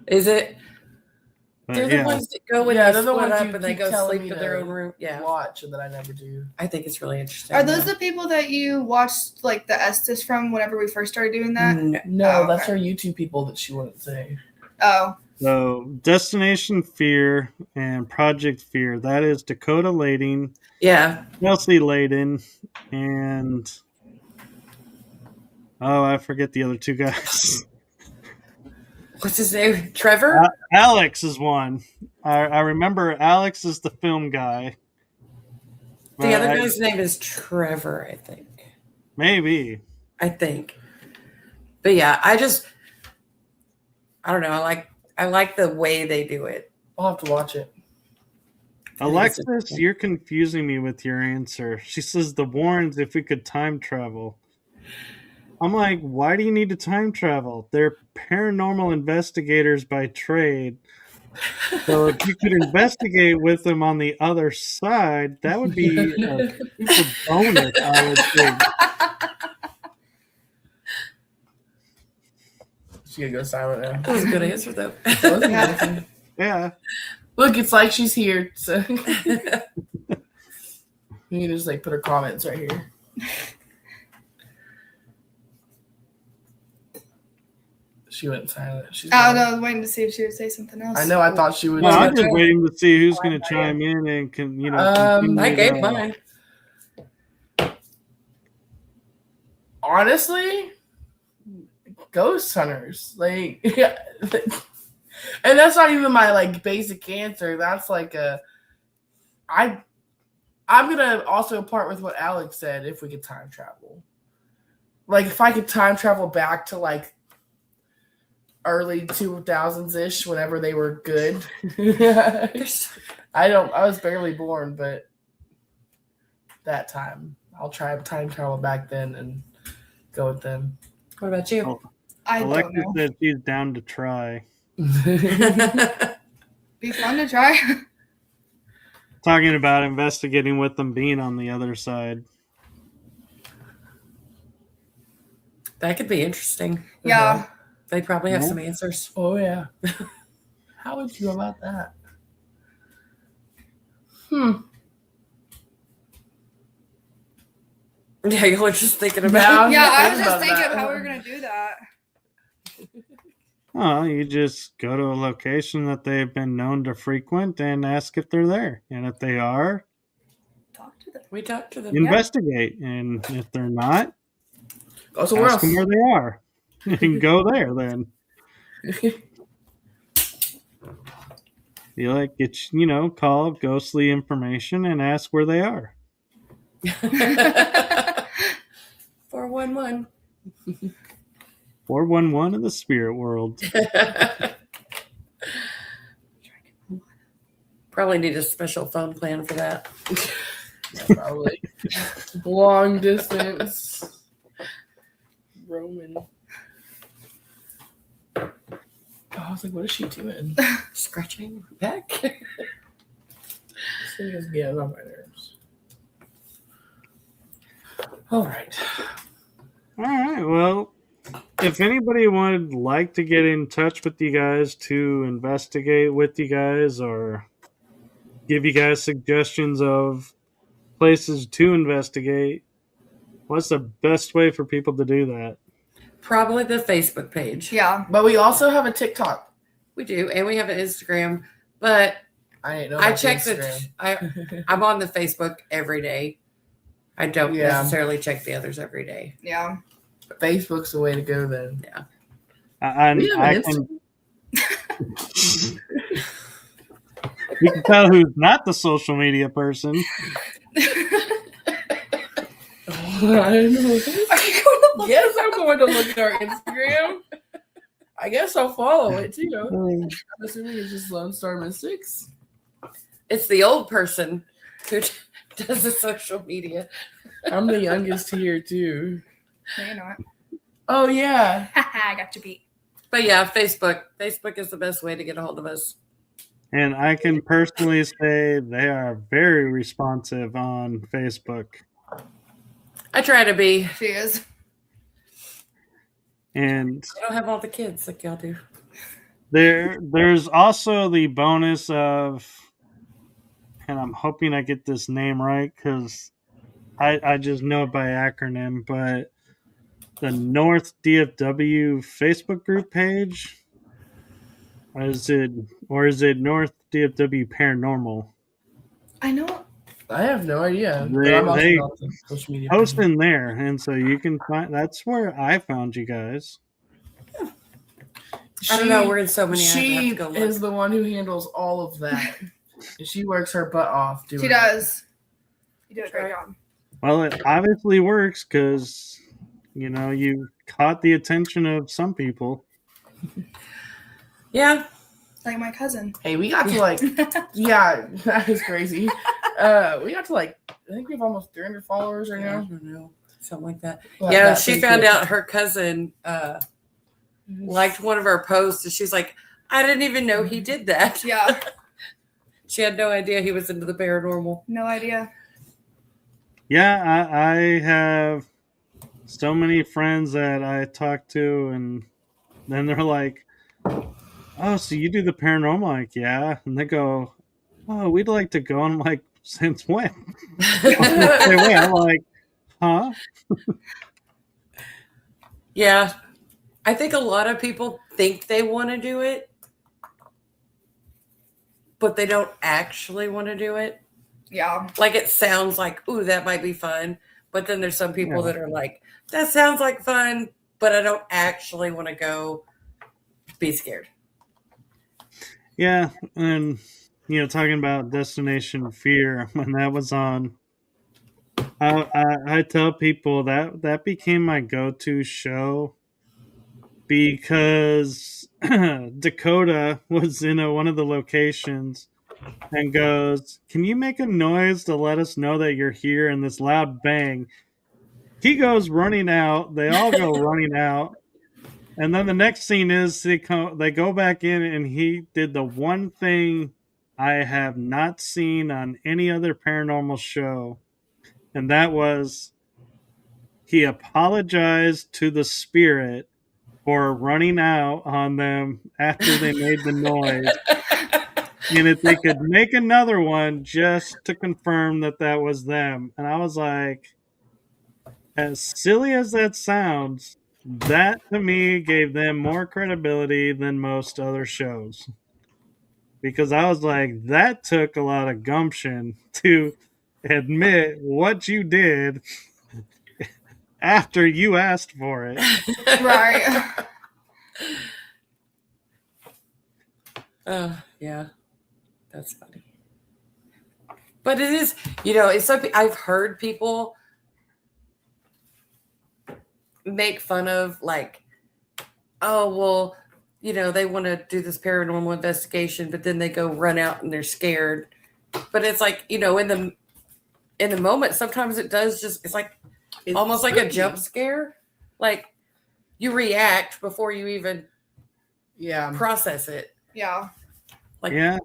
Is it? But They're yeah, the ones that go when Yeah, they they're the split ones up you and they keep go telling sleep me in their to own room. Yeah, watch and that I never do. I think it's really interesting. Are those the people that you watched like the Estes from whenever we first started doing that? No. No, Oh, that's okay. her YouTube people that she wouldn't say. Oh, so Destination Fear and Project Fear. That is Dakota Lading, Yeah. Chelsea Layden, and I forget the other two guys. What's his name? Trevor? Alex is one. I remember Alex is the film guy. The other guy's name is Trevor, I think. Maybe. I think. But yeah, I don't know. I like the way they do it. I'll have to watch it. Alexis, you're confusing me with your answer. She says the Warrens if we could time travel. I'm like, why do you need to time travel? They're paranormal investigators by trade. So if you could investigate with them on the other side, that would be a super bonus, I would think. She gonna go silent now. That was a good answer, though. That was amazing. Yeah. Look, it's like she's here. So you can just like put her comments right here. She went silent. She's I gone. don't know. I was waiting to see if she would say something else. I know. I thought she would. Well, say I'm just that. waiting to see who's going to chime in and can, continue I gave to- mine. Honestly, ghost hunters, like, and that's not even my like basic answer. That's like I'm gonna also part with what Alex said. If we could time travel, like if I could time travel back to like early 2000s ish, whenever they were good. I was barely born, but that time I'll try time travel back then and go with them. What about you? Oh. I don't Alexis know. said she's down to try. Be fun to try. Talking about investigating with them being on the other side. That could be interesting. Yeah. They probably have Yeah. some answers. Oh yeah. How would you go about that? Yeah, you were just thinking Yeah, about. Yeah, I was thinking just about thinking that. of how we were gonna do that. Oh, you just go to a location that they've been known to frequent and ask if they're there. And if they are, Talk to them. We talked to them. Yeah. investigate. And if they're not, Go somewhere ask else. them where they are. And go there then. You like get call ghostly information and ask where they are. 411. 411 in the spirit world. Probably need a special phone plan for that. Yeah, probably. Long distance. Roman. Oh, I was like, what is she doing? Scratching back. This thing is getting on my nerves. All right. All right. Well, if anybody would like to get in touch with you guys to investigate with you guys or give you guys suggestions of places to investigate, what's the best way for people to do that? Probably the Facebook page. Yeah. But we also have a TikTok. We do, and we have an Instagram. But I didn't know. I about check Instagram. I'm on the Facebook every day. I don't Yeah. necessarily check the others every day. Yeah. Facebook's the way to go then. And We have I an can. You can tell who's not the social media person. I don't know. Are you going to look? Yes, I'm going to look at our Instagram. I guess I'll follow it too. I'm assuming it's just Lone Star Mystics. It's the old person who does the social media. I'm the youngest here too. No, you're not. Oh yeah. I got you beat. But yeah, Facebook. Facebook is the best way to get a hold of us. And I can personally say they are very responsive on Facebook. I try to be. She is. And I don't have all the kids like y'all do. There's also the bonus of, and I'm hoping I get this name right because I just know it by acronym, but the North DFW Facebook group page, or is it North DFW Paranormal? I know. I have no idea. But I'm also They not the social media post person. in there, and so you can find. That's where I found you guys. I don't know. We're in so many. I She have to go look. is the one who handles all of that. And she works her butt off doing She it. does. You do a great job. Well, it obviously works because you caught the attention of some people. Yeah. Like my cousin. Hey, we got to yeah, that is crazy. We got to I think we have almost 300 followers right I now. don't know. Something like that. Well, Yeah, that's she pretty found cool. out her cousin liked one of our posts, and she's like, I didn't even know he did that. Yeah. She had no idea he was into the paranormal. No idea. Yeah, I have so many friends that I talk to, and then they're like, "Oh, so you do the paranormal?" I'm like, yeah, and they go, "Oh, we'd like to go." And I'm like, "Since when?" I'm like, "Huh?" Yeah. I think a lot of people think they want to do it, but they don't actually want to do it. Yeah. Like it sounds like, ooh, that might be fun. But then there's some people Yeah. that are like, that sounds like fun, but I don't actually want to go be scared. Yeah, and talking about Destination Fear, when that was on, I tell people that became my go-to show because Dakota was in one of the locations and goes, "Can you make a noise to let us know that you're here?" And this loud bang. He goes running out. They all go running out. And then the next scene is they go back in, and he did the one thing I have not seen on any other paranormal show, and that was he apologized to the spirit for running out on them after they made the noise. And if they could make another one just to confirm that was them. And I was like, as silly as that sounds, that to me gave them more credibility than most other shows. Because I was like, that took a lot of gumption to admit what you did after you asked for it. Right. Yeah. That's funny. But it is, it's something I've heard people make fun of, like, oh, well, they want to do this paranormal investigation, but then they go run out and they're scared. But it's like, in the moment, sometimes it does it's like almost like a jump scare. Like you react before you even process it. Yeah. Like, yeah.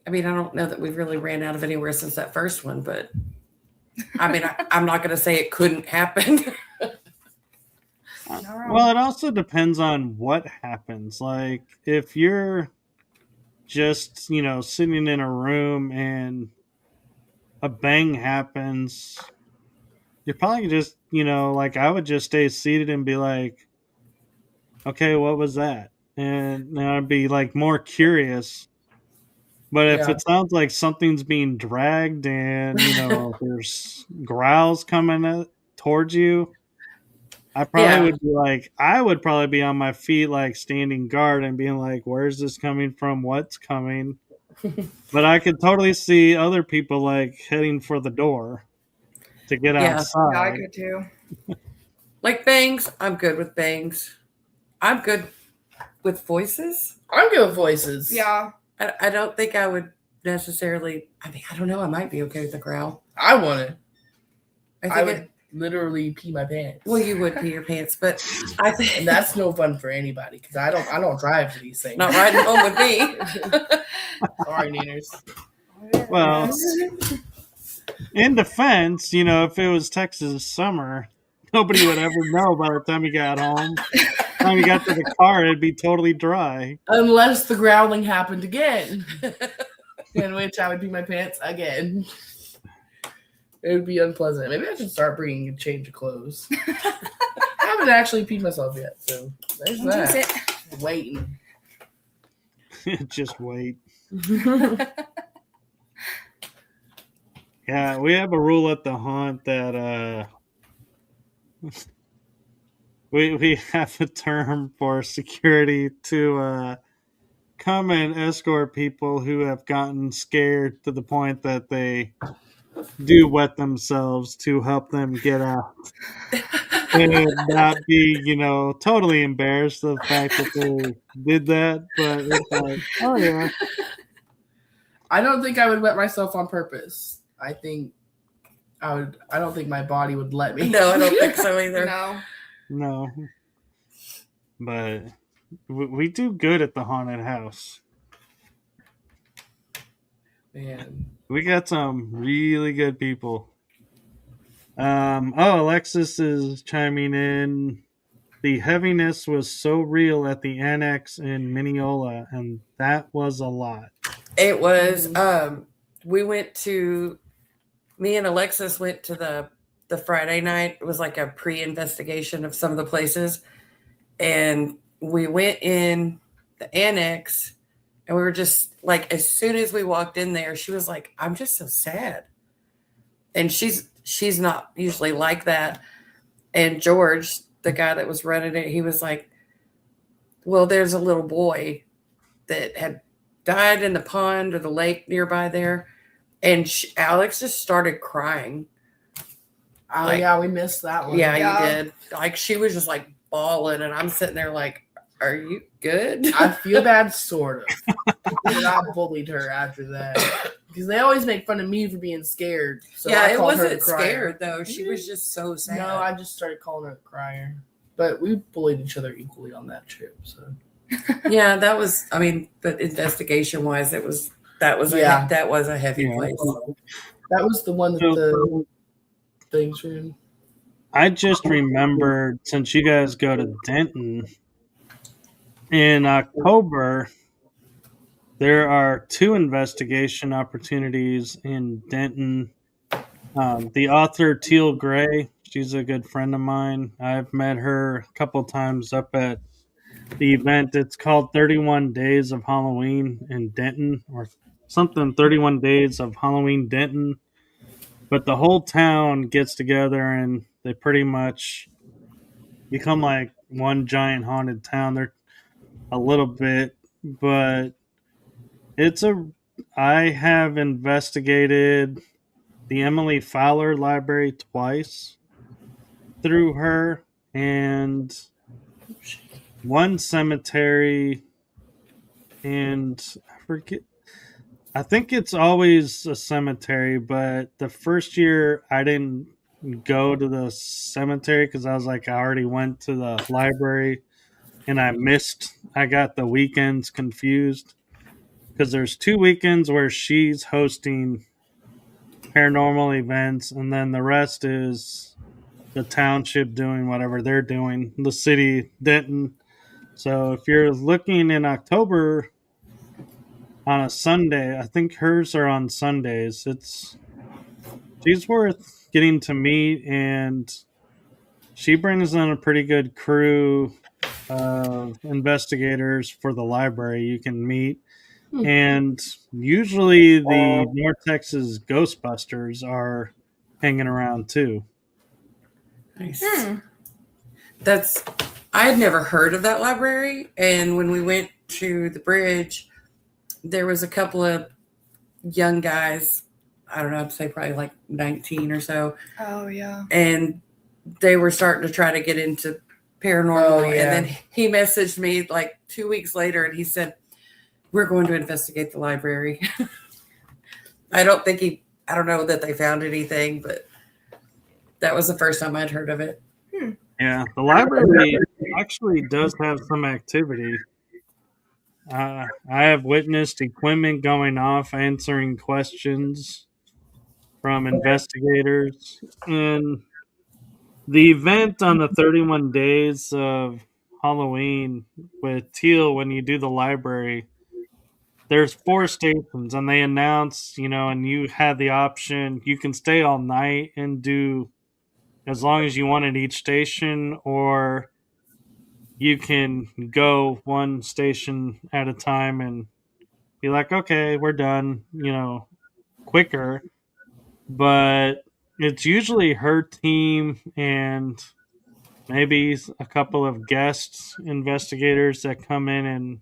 I mean, I don't know that we've really ran out of anywhere since that first one, but I mean, I'm not going to say it couldn't happen. Well, it also depends on what happens. Like, if you're just, sitting in a room and a bang happens, you're probably just, like, I would just stay seated and be like, okay, what was that? And I'd be, like, more curious. But if it sounds like something's being dragged and, there's growls coming towards you, I would probably be on my feet, like standing guard and being like, where's this coming from? What's coming? But I could totally see other people like heading for the door to get outside. Yeah, I could too. Like bangs, I'm good with bangs. I'm good with voices. I'm good with voices. Yeah. I don't think I would necessarily. I mean, I don't know. I might be okay with the growl. I wouldn't. I would literally pee my pants. Well, you would pee your pants, but I think and that's no fun for anybody because I don't drive to these things. Not riding home with me. Sorry, Neaners. Well, in defense, if it was Texas summer, nobody would ever know by the time you got home. time you got to the car, it'd be totally dry. Unless the growling happened again, in which I would pee my pants again. It would be unpleasant. Maybe I should start bringing a change of clothes. I haven't actually peed myself yet, so there's that. Waiting. Just wait. Yeah, we have a rule at the haunt that we have a term for security to come and escort people who have gotten scared to the point that they do wet themselves to help them get out and not be, totally embarrassed of the fact that they did that. But it's like, oh yeah. I don't think I would wet myself on purpose. I don't think my body would let me. No, I don't think so either. No. But we do good at the haunted house. Man. We got some really good people. Alexis is chiming in. The heaviness was so real at the annex in Mineola, and that was a lot. It was. Me and Alexis went to the Friday night. It was like a pre-investigation of some of the places. And we went in the annex and we were just like, as soon as we walked in there, she was like, I'm just so sad. And she's not usually like that. And George, the guy that was running it, he was like, well, there's a little boy that had died in the pond or the lake nearby there. And Alex just started crying. Oh, yeah, we missed that one. Yeah, you did. Like, she was just like bawling, and I'm sitting there like, are you good? I feel bad, sort of. I bullied her after that. Because they always make fun of me for being scared. So yeah, I called her wasn't scared, though. She was just so sad. No, I just started calling her a crier. But we bullied each other equally on that trip. So yeah, that was, but investigation-wise, that was a heavy place. That was the one that the things were in. I just remembered, since you guys go to Denton, in October, there are 2 investigation opportunities in Denton. The author Teal Gray, she's a good friend of mine. I've met her a couple times up at the event. It's called 31 Days of Halloween in Denton, or something, 31 Days of Halloween Denton. But the whole town gets together and they pretty much become like one giant haunted town. They're a little bit, but I have investigated the Emily Fowler Library twice through her, and one cemetery, and I think it's always a cemetery, but the first year I didn't go to the cemetery because I was like, I already went to the library and I got the weekends confused because there's 2 weekends where she's hosting paranormal events, and then the rest is the township doing whatever they're doing, the city, Denton. So if you're looking in October on a Sunday, I think hers are on Sundays. She's worth getting to meet, and she brings in a pretty good crew of investigators for the library you can meet. And usually the North Texas Ghostbusters are hanging around too. Nice. I had never heard of that library, and when we went to the bridge, there was a couple of young guys, I don't know, I'd say probably like 19 or so. Oh, yeah. And they were starting to try to get into paranormal. Oh, yeah. And then he messaged me like 2 weeks later, and he said, we're going to investigate the library. I don't know that they found anything, but that was the first time I'd heard of it. Yeah, the library actually does have some activity. I have witnessed equipment going off, answering questions from investigators. And the event on the 31 Days of Halloween with Teal, when you do the library, there's 4 stations, and they announce, and you had the option, you can stay all night and do as long as you want at each station, or you can go one station at a time and be like, okay, we're done, quicker. But it's usually her team and maybe a couple of guest investigators that come in and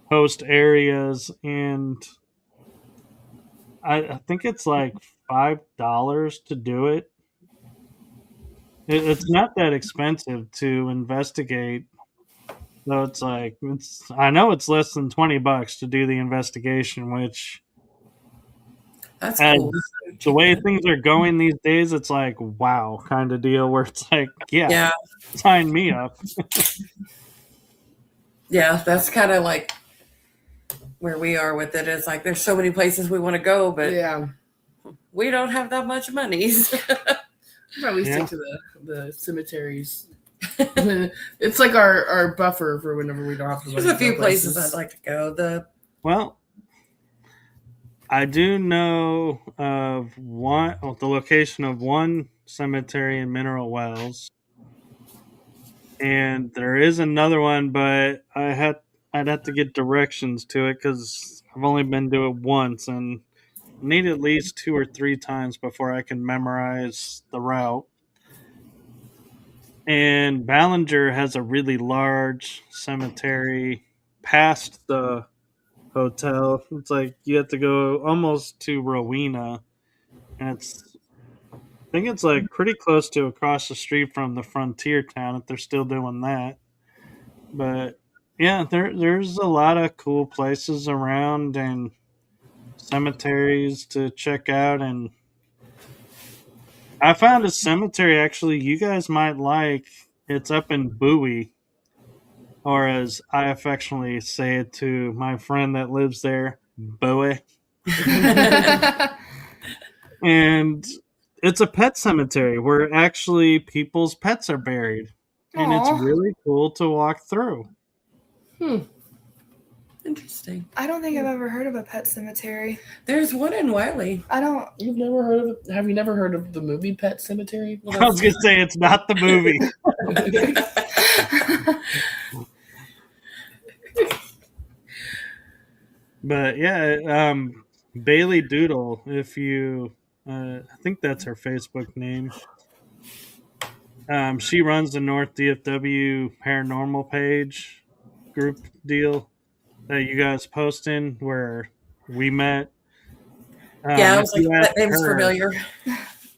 host areas. And I think it's like $5 to do it. It's not that expensive to investigate. So it's like, I know it's less than $20 to do the investigation, which That's as cool. the way things are going these days, it's like, wow, kind of deal where it's like, yeah. Sign me up. Yeah, that's kind of like where we are with it. It's like there's so many places we want to go, but we don't have that much money. Probably stick to the cemeteries. It's like our buffer for whenever we don't have to. There's a few places I'd like to go. Well, I do know of the location of one cemetery in Mineral Wells, and there is another one, but I'd have to get directions to it because I've only been to it once, and need at least 2 or 3 times before I can memorize the route. And Ballinger has a really large cemetery past the hotel. It's like you have to go almost to Rowena, and I think it's like pretty close to across the street from the frontier town if they're still doing that. But yeah, there's a lot of cool places around and cemeteries to check out. And I found a cemetery actually you guys might like. It's up in Bowie, or as I affectionately say it to my friend that lives there, Bowie. And it's a pet cemetery where actually people's pets are buried. And it's really cool to walk through. Interesting. I don't think I've ever heard of a pet cemetery. There's one in Wiley. You've never heard of it? Have you never heard of the movie Pet Cemetery? Well, I was going to say it's not the movie. But yeah, Bailey Doodle, if you, I think that's her Facebook name. She runs the North DFW Paranormal page group deal that you guys post in where we met. I was like, that name's familiar.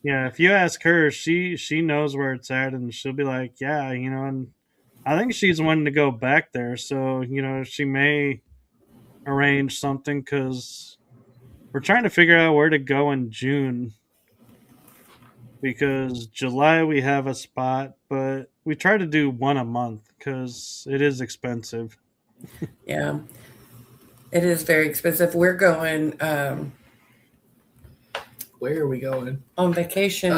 Yeah, if you ask her, she knows where it's at, and she'll be like, yeah, and I think she's wanting to go back there, so, she may arrange something because we're trying to figure out where to go in June, because July we have a spot, but we try to do one a month because it is expensive. Yeah, it is very expensive. We're going where are we going? On vacation in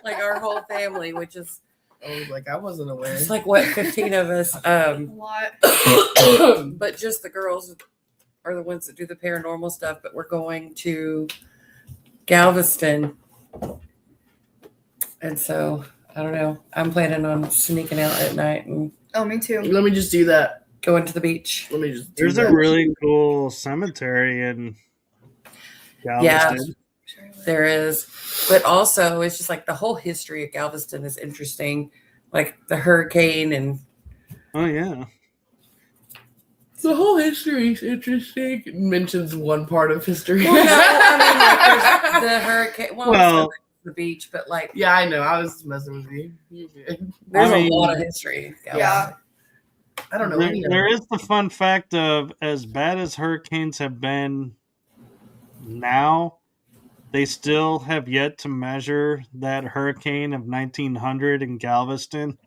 like our whole family, which is I wasn't aware. It's like 15 of us. A lot. But just the girls are the ones that do the paranormal stuff. But we're going to Galveston, and so I don't know. I'm planning on sneaking out at night and me too. Let me just do that. Going to the beach. Let me just. There's a really cool cemetery in Galveston. Yeah, there is. But also, it's just like the whole history of Galveston is interesting, like the hurricane and. Oh yeah. The whole history is interesting. It mentions one part of history. Well, no, I mean, like the hurricane. Well, the beach, but like. Yeah, I know. I was messing with you. You good? There's a lot of history. Yeah. I don't know. There is the fun fact of as bad as hurricanes have been now, they still have yet to measure that hurricane of 1900 in Galveston.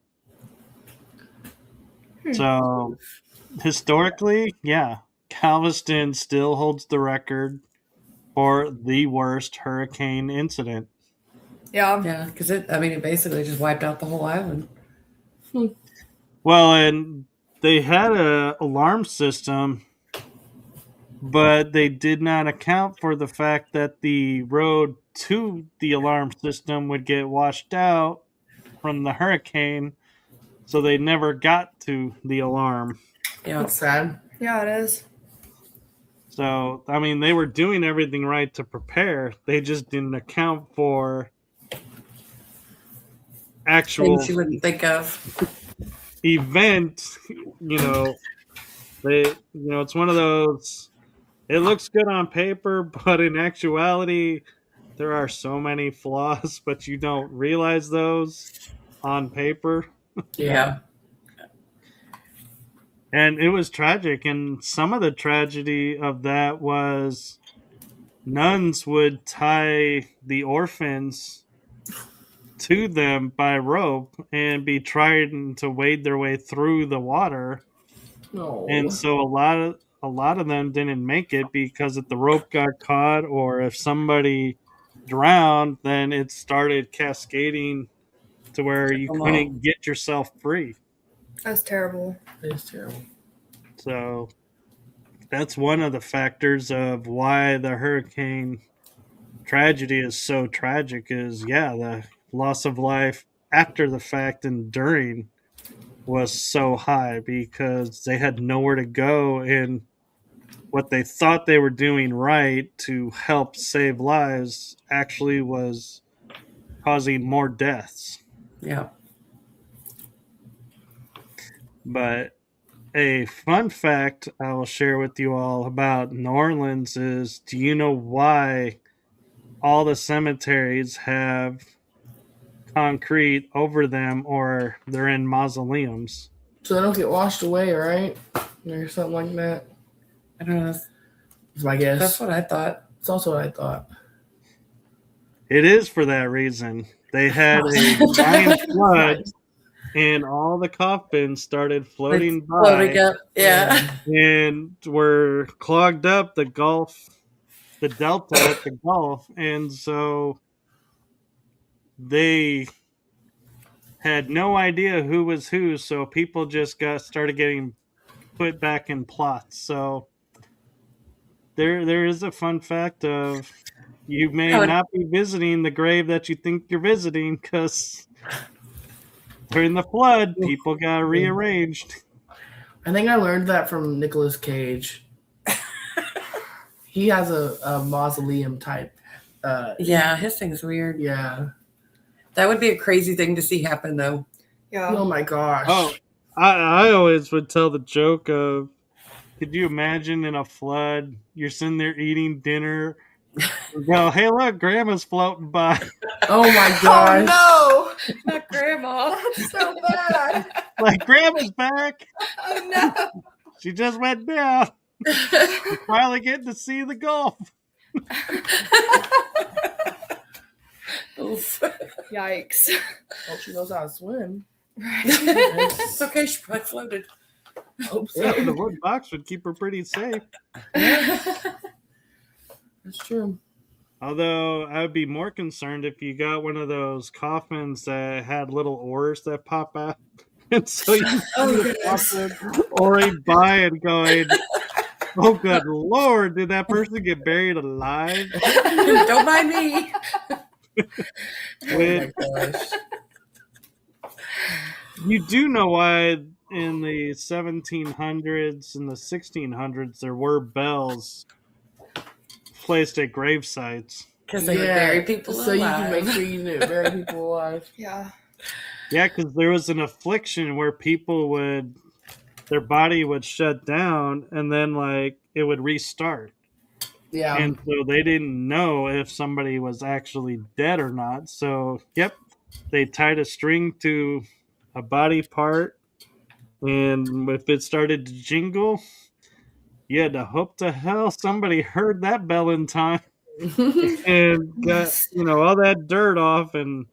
So, historically, yeah, Galveston still holds the record for the worst hurricane incident. Yeah. Yeah, because it basically just wiped out the whole island. Well, and they had a alarm system, but they did not account for the fact that the road to the alarm system would get washed out from the hurricane, so they never got to the alarm. Yeah. That's sad. Yeah, it is. So, I mean, they were doing everything right to prepare. They just didn't account for actual Things you wouldn't think of. event. It's one of those. It looks good on paper, but in actuality, there are so many flaws, but you don't realize those on paper. Yeah. And it was tragic. And some of the tragedy of that was nuns would tie the orphans to them by rope and be trying to wade their way through the water. No. And so a lot of them didn't make it because if the rope got caught or if somebody drowned, then it started cascading to where you couldn't get yourself free. That's terrible. It's terrible. So that's one of the factors of why the hurricane tragedy is so tragic is, the loss of life after the fact and during was so high because they had nowhere to go, and what they thought they were doing right to help save lives actually was causing more deaths. Yeah. But a fun fact I will share with you all about New Orleans is, do you know why all the cemeteries have concrete over them or they're in mausoleums? So they don't get washed away, right? Or something like that. I don't know. That's my guess. That's what I thought. It's also what I thought. It is for that reason. They had a giant flood, and all the coffins started floating by. Floating up, yeah. And were clogged up the delta at the Gulf, and so they had no idea who was who, so people just started getting put back in plots. So there is a fun fact of you may not be visiting the grave that you think you're visiting because during the flood, people got rearranged. I think I learned that from Nicolas Cage. He has a mausoleum type. Yeah, his thing's weird. Yeah. That would be a crazy thing to see happen, though. Yeah. Oh my gosh. Oh, I always would tell the joke of, could you imagine in a flood, you're sitting there eating dinner, and go, hey, look, Grandma's floating by. Oh my gosh. Oh Not Grandma. no! That's so bad. Like, Grandma's back. Oh no! She just went down. We're finally getting to see the Gulf. Oof. Yikes! Hope she knows how to swim. It's okay, she probably floated. Hope so. Yeah, the wood box would keep her pretty safe. That's true. Although I would be more concerned if you got one of those coffins that had little oars that pop out. And so you see the coffin oaring by and going, oh, good Lord, did that person get buried alive? Don't mind me. Oh my gosh. You do know why in the 1700s and the 1600s there were bells placed at grave sites. Because they would bury people so alive. you can make sure you bury people alive. Yeah. Yeah, because there was an affliction where their body would shut down and then it would restart. Yeah. And so they didn't know if somebody was actually dead or not. So, they tied a string to a body part, and if it started to jingle, you had to hope to hell somebody heard that bell in time and got all that dirt off and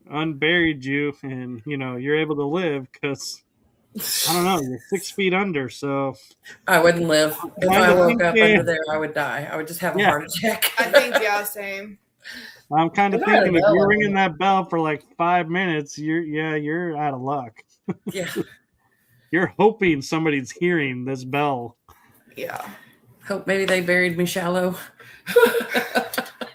unburied you, and you're able to live because I don't know, you're 6 feet under, so I wouldn't live. If I woke up under there, I would die. I would just have a heart attack. I think same. I'm kind of You're not thinking if a bell. you're ringing that bell for 5 minutes, you're out of luck. Yeah. You're hoping somebody's hearing this bell. Yeah. Hope maybe they buried me shallow.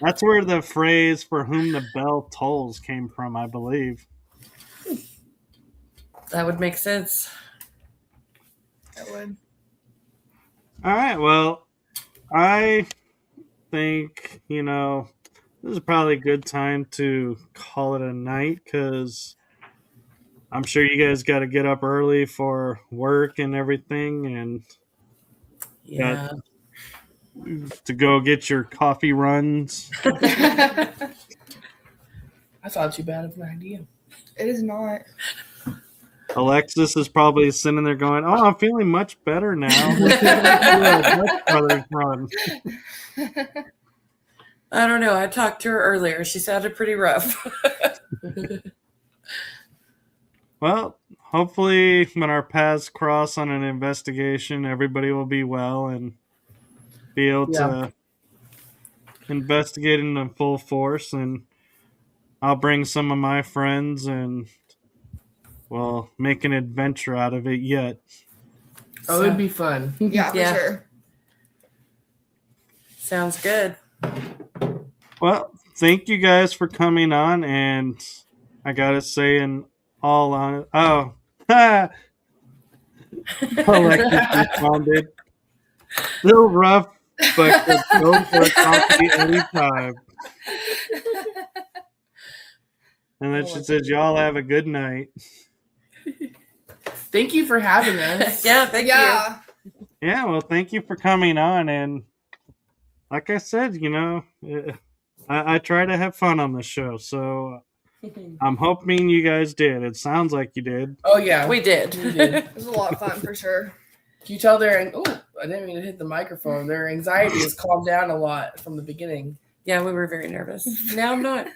That's where the phrase "for whom the bell tolls" came from, I believe. That would make sense. That would. All right, well, I think, this is probably a good time to call it a night because I'm sure you guys got to get up early for work and everything and Yeah. to go get your coffee runs. That's not too bad of an idea. It is not. Alexis is probably sitting there going, "Oh, I'm feeling much better now." Let's do a Dutch Brothers run. I don't know. I talked to her earlier. She sounded pretty rough. Well, hopefully when our paths cross on an investigation, everybody will be well and be able to investigate in full force, and I'll bring some of my friends and we'll make an adventure out of it yet. Oh, it'd be fun. Yeah, for sure. Sounds good. Well, thank you guys for coming on, and I gotta say, all on it. Oh, Alexis responded. Still rough, but could go for a coffee anytime. And then she says, "Y'all have a good night." Thank you for having us. Yeah, thank you. Yeah, well, thank you for coming on. And like I said, I try to have fun on the show, so I'm hoping you guys did. It sounds like you did. Oh, yeah. We did. It was a lot of fun for sure. Can you tell I didn't mean to hit the microphone. Their anxiety has calmed down a lot from the beginning. Yeah, we were very nervous. Now I'm not.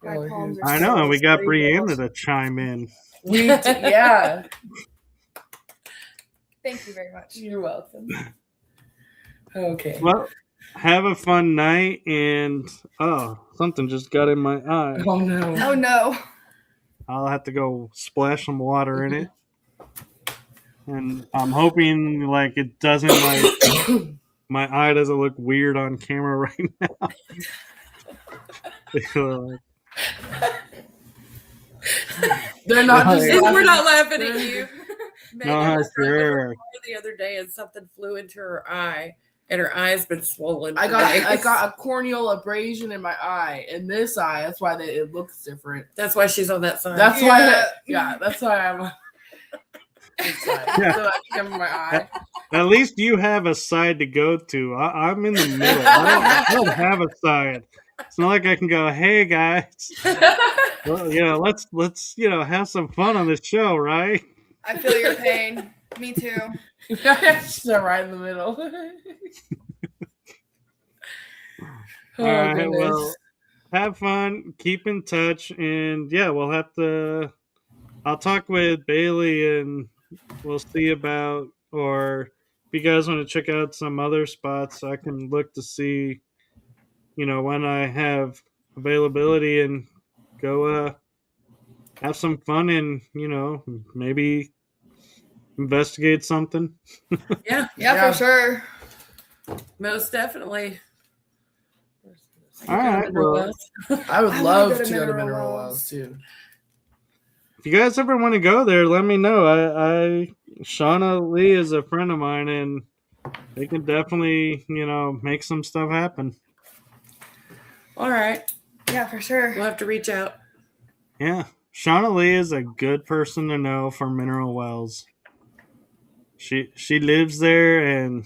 My palms are I know, and we got Sorry, Brianna to chime in. Yeah. Thank you very much. You're welcome. Okay. Well, have a fun night, and something just got in my eye. Oh, no. Oh no. I'll have to go splash some water in it. And I'm hoping it doesn't my eye doesn't look weird on camera right now. They're not just We're not laughing at you. No, sure. The other day, and something flew into her eye, and her eye's been swollen. I got a corneal abrasion in my eye, in this eye. That's why it looks different. That's why she's on that side. That's why. That's why I'm. Yeah. So I can cover my eye. At least you have a side to go to. I'm in the middle. I don't have a side. It's not like I can go, "Hey guys, well, let's have some fun on this show, right?" I feel your pain. Me too. So right in the middle. All right, well, have fun, keep in touch, and we'll have to. I'll talk with Bailey, and we'll see about, or if you guys want to check out some other spots, I can look to see, when I have availability and go have some fun and, maybe investigate something. Yeah, for sure. most definitely. All right, well, I would I love wanna go to to go to Mineral Mineral Wells. Wells too. if you guys ever want to go there, let me know. Shauna Lee is a friend of mine, and they can definitely, make some stuff happen. All right. Yeah, for sure. We'll have to reach out. Yeah. Shauna Lee is a good person to know for Mineral Wells. She lives there, and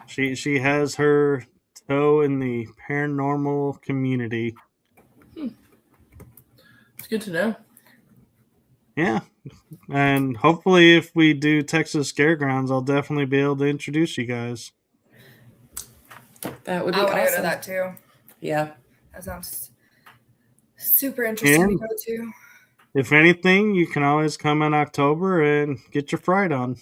she has her toe in the paranormal community. It's good to know. Yeah. And hopefully if we do Texas Scaregrounds, I'll definitely be able to introduce you guys. That would be I want to go to awesome. that too. Yeah. That sounds super interesting And to go to. if anything, you can always come in October and get your fright on.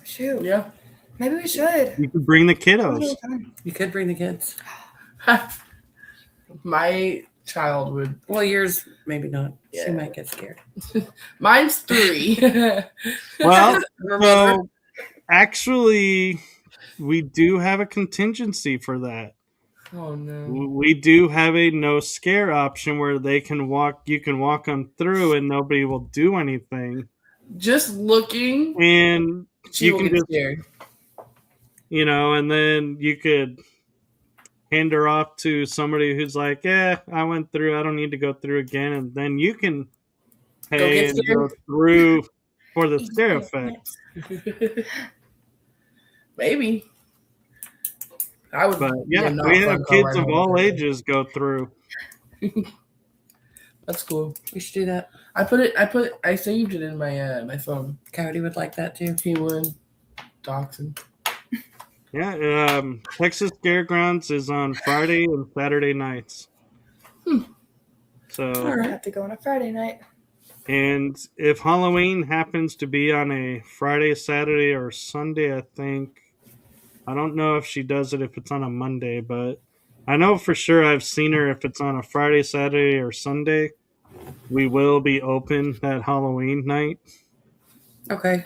Shoot. Yeah. Maybe we should. You can bring the That was kiddos. really fun. You could bring the kids. My child would. Well, yours maybe not. She Yeah. might get scared. Mine's 3. Well, Remember? so actually, we do have a contingency for that. Oh no. We do have a no scare option where they can walk. You can walk them through, and nobody will do anything. Just looking, And she you will can get just, scared. and then you could hand her off to somebody who's like, "Yeah, I went through. I don't need to go through again." And then you can pay get and scared? go through for the scare effect. Maybe. I would. But be a yeah, not we fun have car kids ride of home all today. ages go through. That's cool. We should do that. I saved it in my my phone. Coyote would like that too. He would. Dachshund. Yeah, Texas Fairgrounds is on Friday and Saturday nights. So, All I right. have to go on a Friday night. and if Halloween happens to be on a Friday, Saturday, or Sunday, I don't know if she does it if it's on a Monday, but I know for sure I've seen her if it's on a Friday, Saturday, or Sunday. We will be open that Halloween night. Okay.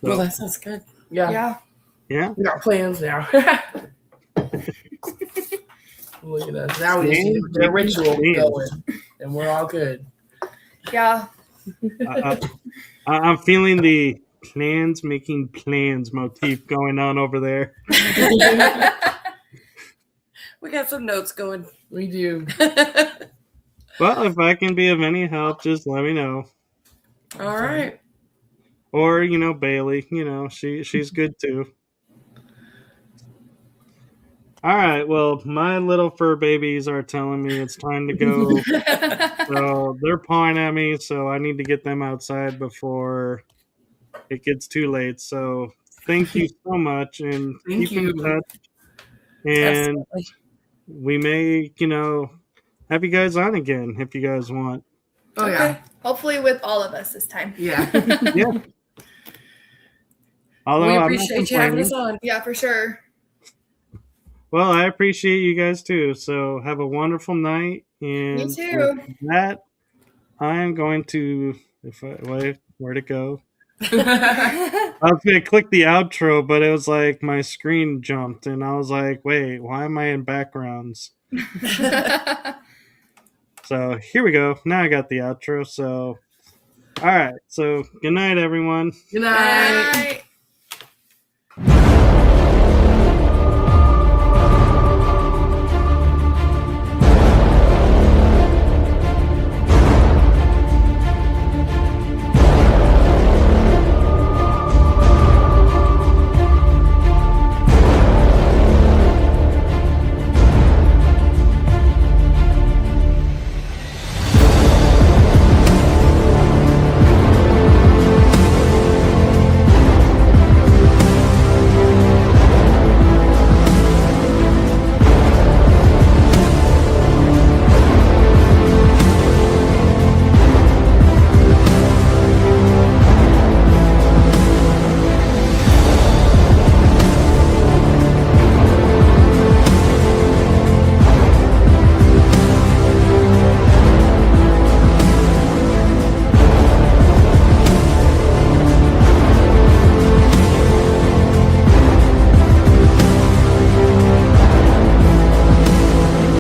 Well, that sounds good. Yeah. Yeah. Yeah. We got plans now. Look at us. Now we just need the ritual going, and we're all good. Yeah. I'm feeling the plans making plans motif going on over there. We got some notes going. We do. Well, if I can be of any help, just let me know. All right. Or, Bailey, she's good too. All right, well, my little fur babies are telling me it's time to go. So they're pawing at me, so I need to get them outside before it gets too late. So thank you so much, and Thank keep in you. touch. And Absolutely. we may, have you guys on again if you guys want. Oh Okay. yeah. Hopefully with all of us this time. Yeah. Yeah. Although We I'm not appreciate you having complaining. us on. Yeah, for sure. Well, I appreciate you guys too. So have a wonderful night. And Me too. with that, I am going to where'd it go? Yeah. I was gonna click the outro, but it was like my screen jumped, and I was like, "Wait, why am I in backgrounds?" So here we go. Now I got the outro. So, all right. So good night, everyone. Good night. Bye.